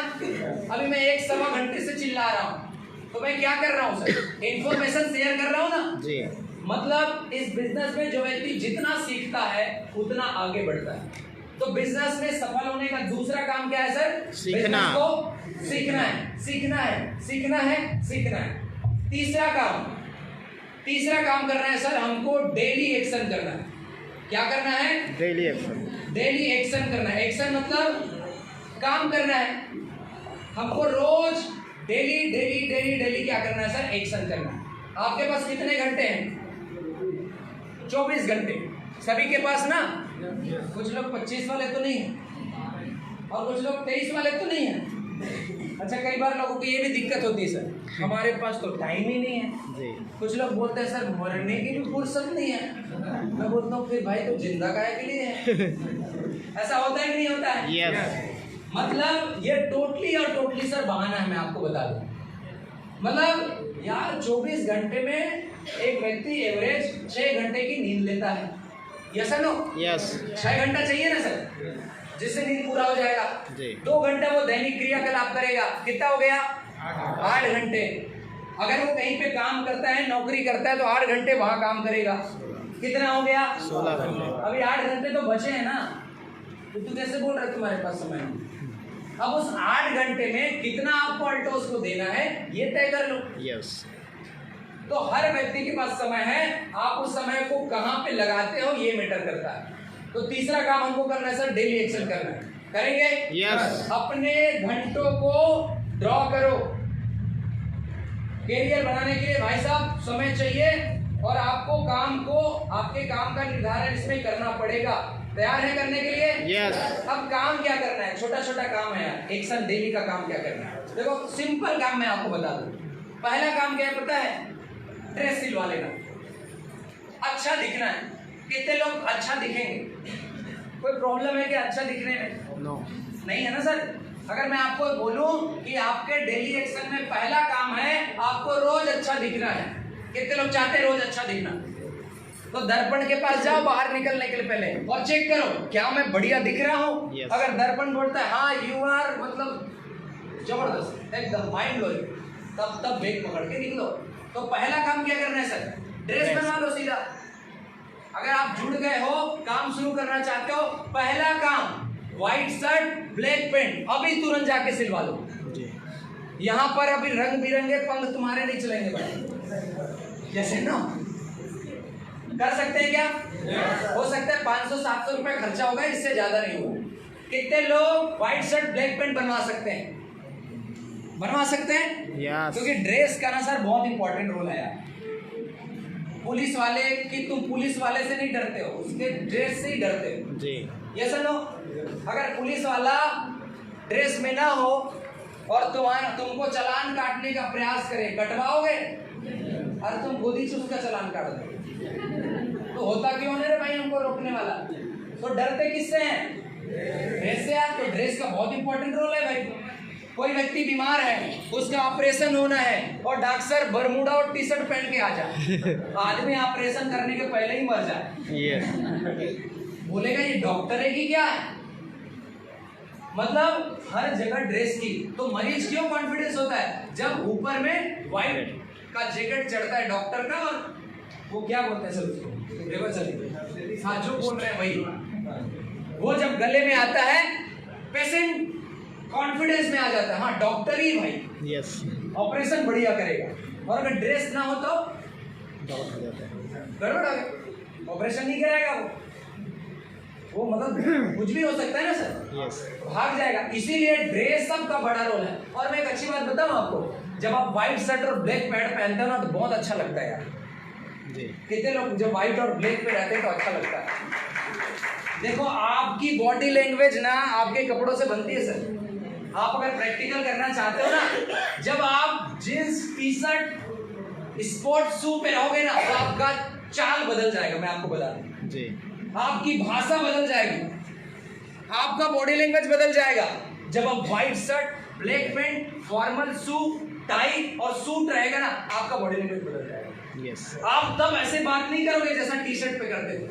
अभी मैं 1-1.25 घंटे से चिल्ला रहा हूँ, तो मैं क्या कर रहा हूँ सर? इंफॉर्मेशन शेयर कर रहा हूँ ना। जी। मतलब इस बिजनेस में जो व्यक्ति जितना सीखता है उतना आगे बढ़ता है। तो बिजनेस में सफल होने का दूसरा काम क्या है सर? सीखना। बिजनेस को सीखना है, सीखना है, सीखना है, सीखना है। तीसरा काम करना है सर, हमको डेली एक्शन करना है। क्या करना है? Daily action. डेली एक्शन करना है। एक्शन मतलब काम करना है। हमको रोज डेली डेली डेली डेली क्या करना है सर? एक्शन करना है। आपके पास कितने घंटे हैं? 24 घंटे सभी के पास ना। कुछ लोग 25 वाले तो नहीं है और कुछ लोग 23 वाले तो नहीं है। अच्छा कई बार लोगों को ये भी दिक्कत होती है सर, हमारे पास तो टाइम ही नहीं है। जी। कुछ लोग बोलते हैं सर मरने की भी फुर्सत नहीं है। मैं बोलता हूँ फिर भाई तो जिंदा काहे के लिए है? ऐसा होता है कि नहीं होता है? यस। मतलब ये टोटली और टोटली सर बहाना है, मैं आपको बता दूं। मतलब यार 24 घंटे में एक व्यक्ति एवरेज 6 घंटे की नींद लेता है, यस नो? यस 6 घंटा चाहिए ना सर, जिससे नींद पूरा हो जाएगा। जी 2 घंटा वो दैनिक क्रियाकलाप करेगा, कितना हो गया? 8 घंटे। अगर वो कहीं पे काम करता है, नौकरी करता है, तो 8 घंटे वहां काम करेगा, कितना हो गया? 16 घंटे। अभी 8 घंटे तो बचे हैं ना, तो तू कैसे बोल रहा है तुम्हारे पास समय नहीं? अब उस 8 घंटे में कितना आपको अल्टोस को देना है ये तय कर लो। यस तो हर व्यक्ति के पास समय है, आप उस समय को कहां पे लगाते हो ये मैटर करता है। तो तीसरा काम हमको करना है सर, डेली एक्शन करना है, करेंगे? यस अपने घंटों को ड्रॉ करो। कैरियर बनाने के लिए भाई साहब समय चाहिए, और आपको काम को, आपके काम का निर्धारण इसमें करना पड़ेगा। तैयार है करने के लिए? यस अब काम क्या करना है? छोटा छोटा काम है यार, एक्शन डेली का काम क्या करना है? देखो सिंपल काम मैं आपको बता दूं। पहला काम क्या है पता है? ड्रेस सिलवा लेना, अच्छा दिखना है। कितने लोग अच्छा दिखेंगे? कोई प्रॉब्लम है क्या अच्छा दिखने में? नो नहीं है ना सर? अगर मैं आपको बोलूं कि आपके डेली एक्शन में पहला काम है आपको रोज अच्छा दिखना है, कितने लोग चाहते हैं रोज अच्छा दिखना? तो दर्पण के पास जाओ बाहर निकलने के लिए पहले, और चेक करो क्या मैं बढ़िया दिख रहा हूँ। Yes. अगर दर्पण बोलता है हाँ यू आर मतलब जबरदस्त एकदम माइंड ब्लोइंग, तब ब्रेक पकड़ के निकलो। तो पहला काम क्या करना है सर? Dress Yes. बनवा लो सीधा। अगर आप जुड़ गए हो, काम शुरू करना चाहते हो, पहला काम व्हाइट शर्ट ब्लैक पैंट अभी तुरंत जाके सिलवा लो। जी यहाँ पर अभी रंग बिरंगे पंख तुम्हारे नहीं चलेंगे भाई, जैसे ना कर सकते हैं क्या? हो सकता है 500-700 रुपए खर्चा होगा, इससे ज्यादा नहीं होगा। कितने लोग व्हाइट शर्ट ब्लैक पैंट बनवा सकते हैं? बनवा सकते हैं? यस क्योंकि ड्रेस का ना सर बहुत इंपॉर्टेंट रोल है यार। पुलिस वाले की, तुम पुलिस वाले से नहीं डरते हो, उसके ड्रेस से ही डरते हो, जी ये सुनो। अगर पुलिस वाला ड्रेस में ना हो और तुमको चालान काटने का प्रयास करे, कटवाओगे? और तुम खुद ही उसका चालान काट दो, तो होता क्यों नहीं रे भाई हमको रोकने वाला? तो डरते किससे हैं? ड्रेस से यार। तो ड्रेस का बहुत इंपॉर्टेंट रोल है भाई। कोई व्यक्ति बीमार है, उसका ऑपरेशन होना है, और डॉक्टर बरमूडा और टी शर्ट पहन के आ जाए, आदमी ऑपरेशन करने के पहले ही मर जाए, यस बोलेगा ये डॉक्टर है कि क्या है? मतलब हर जगह ड्रेस की। तो मरीज क्यों कॉन्फिडेंस होता है? जब ऊपर में व्हाइट का जैकेट चढ़ता है डॉक्टर का, और वो क्या बोलते हैं सर उसको, देखो चलिए हाँ जो बोल रहे हैं वही, वो जब गले में आता है पेशेंट कॉन्फिडेंस में आ जाता है, हाँ डॉक्टर ही भाई यस ऑपरेशन बढ़िया करेगा। और अगर ड्रेस ना हो तो डाउट हो जाता है। गड़बड़ आ गया, ऑपरेशन नहीं कराएगा वो मतलब कुछ भी हो सकता है ना सर, यस भाग जाएगा। इसीलिए ड्रेस सबका बड़ा रोल है। और मैं एक अच्छी बात बताऊं आपको, जब आप व्हाइट शर्ट और ब्लैक पैंट पहनते हो ना तो बहुत अच्छा लगता है यार। जी कितने लोग जब व्हाइट और ब्लैक पे रहते हैं तो अच्छा लगता है। देखो आपकी बॉडी लैंग्वेज ना आपके कपड़ों से बनती है सर। आप अगर प्रैक्टिकल करना चाहते हो ना, जब आप jeans T shirt sports shoe पे रहोगे ना तो आपका चाल बदल जाएगा, मैं आपको बता दूं। जी आपकी भाषा बदल जाएगी, आपका बॉडी लैंग्वेज बदल जाएगा। जब आप white shirt black pant formal shoe tie और सूट रहेगा ना, आपका बॉडी लैंग्वेज बदल जाएगा। यस आप तब ऐसे बात नहीं करोगे जैसा टी शर्ट पे करते थे,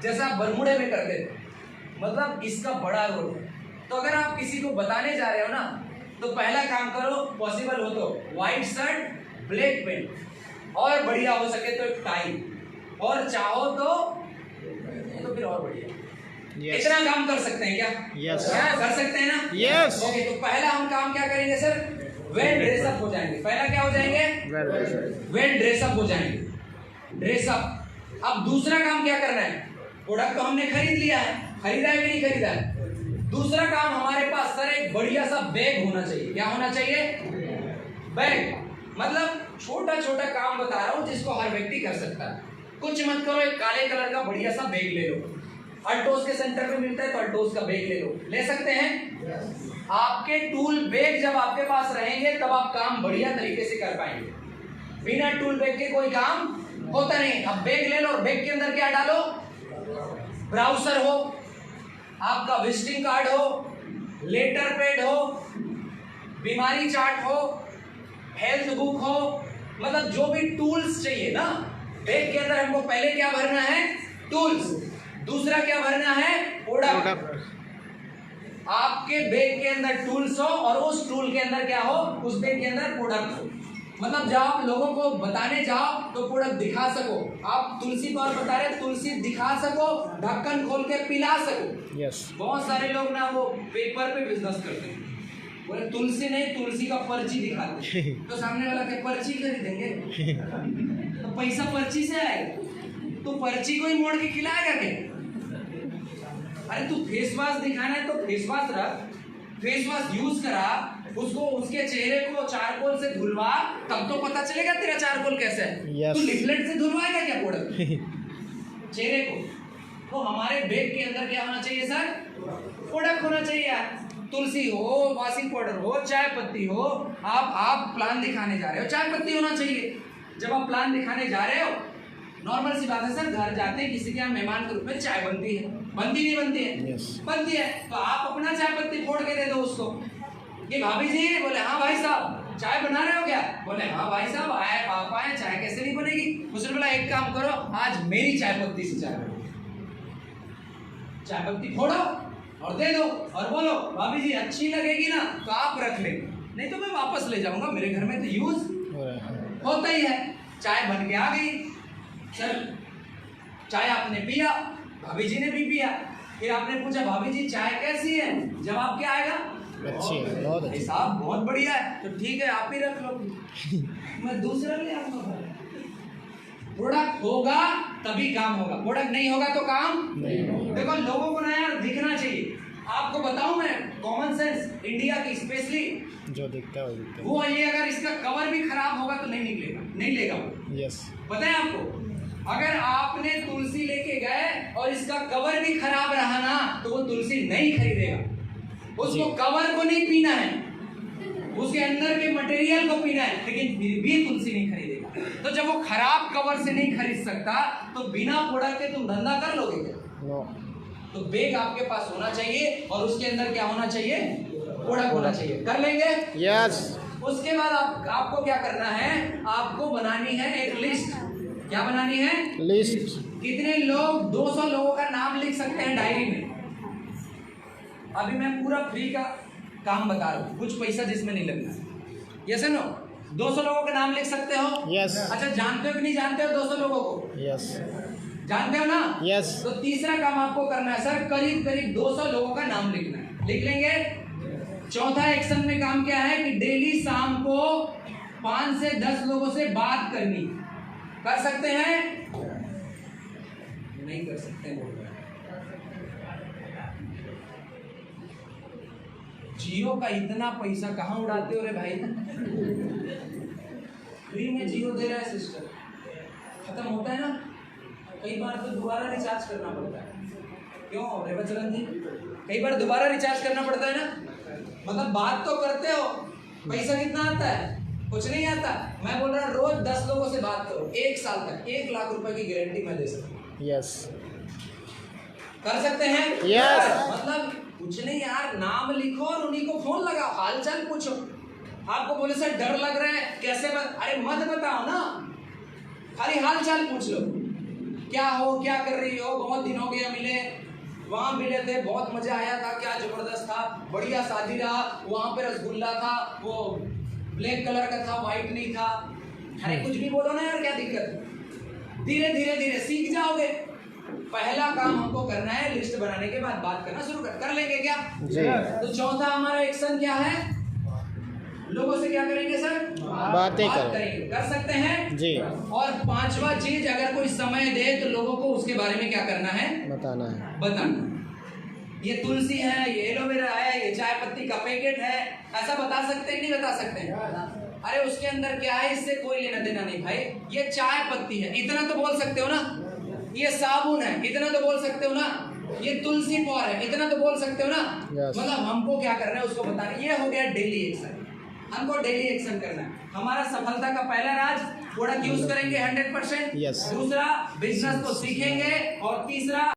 जैसा आप बरमूडे में करते थे। मतलब इसका बड़ा रोल है। तो अगर आप किसी को बताने जा रहे हो ना, तो पहला काम करो, पॉसिबल हो तो व्हाइट शर्ट ब्लैक पैंट, और बढ़िया हो सके तो एक टाई, और चाहो तो फिर और बढ़िया। यस इतना काम कर सकते हैं क्या? Yes. क्या कर सकते हैं ना? Yes. ओके, तो पहला हम काम क्या करेंगे सर? वेल ड्रेसअप हो जाएंगे। पहला क्या हो जाएंगे? वेल ड्रेसअप हो जाएंगे। ड्रेसअप। अब दूसरा काम क्या करना है? प्रोडक्ट तो हमने खरीद लिया है, खरीदा है कि नहीं खरीदा है? दूसरा काम हमारे पास सर एक बढ़िया सा बैग होना चाहिए। क्या होना चाहिए? बैग। मतलब छोटा छोटा काम बता रहा हूं जिसको हर व्यक्ति कर सकता है। कुछ मत करो, एक काले कलर का बढ़िया सा बैग ले लो। अल्टोस के सेंटर में मिलता है तो अल्टोस का बैग ले लो, ले सकते हैं। आपके टूल बैग जब आपके पास रहेंगे तब आप काम बढ़िया तरीके से कर पाएंगे। बिना टूल बैग के कोई काम होता नहीं। अब बैग ले लो और बैग के अंदर क्या डालो? ब्राउजर हो, आपका विजिटिंग कार्ड हो, लेटर पैड हो, बीमारी चार्ट हो, हेल्थ बुक हो, मतलब जो भी टूल्स चाहिए ना, बैग के अंदर हमको पहले क्या भरना है? टूल्स। दूसरा क्या भरना है? प्रोडक्ट। आपके बैग के अंदर टूल्स हो और उस टूल के अंदर क्या हो? उस बैग के अंदर प्रोडक्ट हो। मतलब जब आप लोगों को बताने जाओ तो प्रोडक्ट दिखा सको। आप तुलसी पाउडर बता रहे, तुलसी दिखा सको, ढक्कन खोल के पिला सको। यस। बहुत सारे लोग ना वो पेपर पे बिजनेस करते हैं, बोले तुलसी नहीं, तुलसी का पर्ची दिखाते तो सामने वाला के पर्ची खरीदेंगे तो पैसा पर्ची से आएगा, तो पर्ची को ही मोड़ के खिलाएगा क्या? अरे तू फेस वॉश दिखाना है तो फेस वॉश रख, फेस वॉश यूज करा, उसको उसके चेहरे को चारकोल से धुलवा, तब तो पता चलेगा तेरा चारकोल कैसा है। Yes. तू लिपलेट से धुलवाएगा क्या प्रोडक्ट चेहरे को? तो हमारे बैग के अंदर क्या होना चाहिए सर? प्रोडक्ट होना चाहिए यार। तुलसी हो, वॉशिंग पाउडर हो, चाय पत्ती हो, आप प्लान दिखाने जा रहे हो, चाय पत्ती होना चाहिए। जब आप प्लान दिखाने जा रहे हो, नॉर्मल सी बात है सर, घर जाते हैं किसी के यहाँ मेहमान के रूप में चाय बनती है, बनती नहीं बनती है? Yes. बनती है। तो आप अपना चाय पत्ती फोड़ के दे दो उसको कि भाभी जी, बोले हाँ भाई साहब चाय बना रहे हो क्या? बोले हाँ भाई साहब आए, पापा आए, चाय कैसे नहीं बनेगी? उसने बोला एक काम करो, आज मेरी चाय पत्ती से चाय बनो, चाय पत्ती फोड़ो और दे दो और बोलो भाभी जी अच्छी लगेगी ना तो आप रख लेंगे, नहीं तो मैं वापस ले जाऊंगा, मेरे घर में तो यूज होता ही है। चाय बन के आ गई सर, चाय आपने पिया, भाभी जी ने भी पिया, फिर आपने पूछा भाभी जी चाय कैसी है? जवाब क्या आएगा? अच्छी है, बहुत अच्छी। साहब बहुत बढ़िया है। तो ठीक है आप ही रख लो, मैं दूसरा ले आऊंगा। प्रोडक्ट होगा तभी काम होगा, प्रोडक्ट नहीं होगा तो काम नहीं होगा। देखो लोगों को ना यार दिखना चाहिए। आपको बताऊं मैं कॉमन सेंस इंडिया की स्पेशली जो दिखता है वो दिखता है। वो ये, अगर इसका कवर भी खराब होगा तो नहीं निकलेगा, नहीं लेगा वो। यस। पता है आपको, अगर आपने तुलसी लेके गए और इसका कवर भी खराब रहा ना तो वो तुलसी नहीं खरीदेगा। उसको कवर को नहीं पीना है, उसके अंदर के मटेरियल को पीना है, लेकिन फिर भी तुलसी नहीं खरीदेगा। तो जब वो खराब कवर से नहीं खरीद सकता तो बिना प्रोडक्ट के तुम धंधा कर लोगे क्या? नो। तो बैग आपके पास होना चाहिए और उसके अंदर क्या होना चाहिए? प्रोडक्ट होना चाहिए। कर लेंगे? यस। उसके बाद आपको क्या करना है? आपको बनानी है एक लिस्ट। क्या बनानी है? लिस्ट। कितने लोग 200 लोगों का नाम लिख सकते हैं डायरी में? अभी मैं पूरा फ्री का काम बता रहा हूँ, कुछ पैसा जिसमें नहीं लगना। Yes no? 200 लोगों का नाम लिख सकते हो? यस। अच्छा जानते हो कि नहीं जानते हो 200 लोगों को? यस। जानते हो ना? यस। तो तीसरा काम आपको करना है सर, करीब करीब 200 लोगों का नाम लिखना है। लिख लेंगे? चौथा एक्शन में काम क्या है कि डेली शाम को 5 से 10 लोगों से बात करनी। कर सकते हैं? नहीं कर सकते हैं। जियो का इतना पैसा कहाँ उड़ाते हो रे भाई? फ्री में जियो दे रहा है सिस्टम, खत्म होता है ना, कई बार तो दोबारा रिचार्ज करना पड़ता है। क्यों रे बचरन जी? कई बार दोबारा रिचार्ज करना पड़ता है ना। मतलब बात तो करते हो, पैसा कितना आता है? कुछ नहीं आता। मैं बोल रहा रोज 10 लोगों से बात करो, 1 साल तक 1 लाख रुपए की गारंटी मैं दे सकता हूँ। यस। कर सकते हैं? Yes. मतलब कुछ नहीं यार, नाम लिखो और उन्हीं को फोन लगाओ, हालचाल पूछो। आपको बोले सर डर लग रहा है कैसे अरे मत बताओ ना, खाली हालचाल पूछ लो। क्या हो, क्या कर रही हो, बहुत दिन हो गया मिले, वहां मिले थे, बहुत मजा आया था, क्या जबरदस्त था, बढ़िया शादी रहा, वहां पे रसगुल्ला था, वो ब्लैक कलर का था, व्हाइट नहीं था। अरे कुछ भी बोलो ना यार, क्या दिक्कत है? धीरे धीरे धीरे सीख जाओगे। पहला काम हमको करना है, लिस्ट बनाने के बाद बात करना शुरू कर लेंगे क्या? जी। तो चौथा हमारा एक्शन क्या है? लोगों से क्या करेंगे सर? बातें करेंगे। कर सकते हैं जी। और 5वां चीज, अगर कोई समय दे तो लोगों को उसके बारे में क्या करना है? बताना। ये तुलसी है, ये एलोवेरा है, ये चाय पत्ती का पैकेट है, ऐसा बता सकते हैं? नहीं बता सकते हैं? अरे उसके अंदर क्या है, इससे कोई लेना देना नहीं भाई। ये चाय पत्ती है, इतना तो बोल सकते हो ना। ये साबुन है, इतना तो बोल सकते हो ना। ये तुलसी पौर है, इतना तो बोल सकते हो ना। Yes. मतलब हमको क्या करना है उसको बताना। ये हो गया डेली एक्शन, हमको डेली एक्शन करना है। हमारा सफलता का पहला राज, प्रोडक्ट यूज करेंगे 100%। Yes. दूसरा बिजनेस को सीखेंगे और तीसरा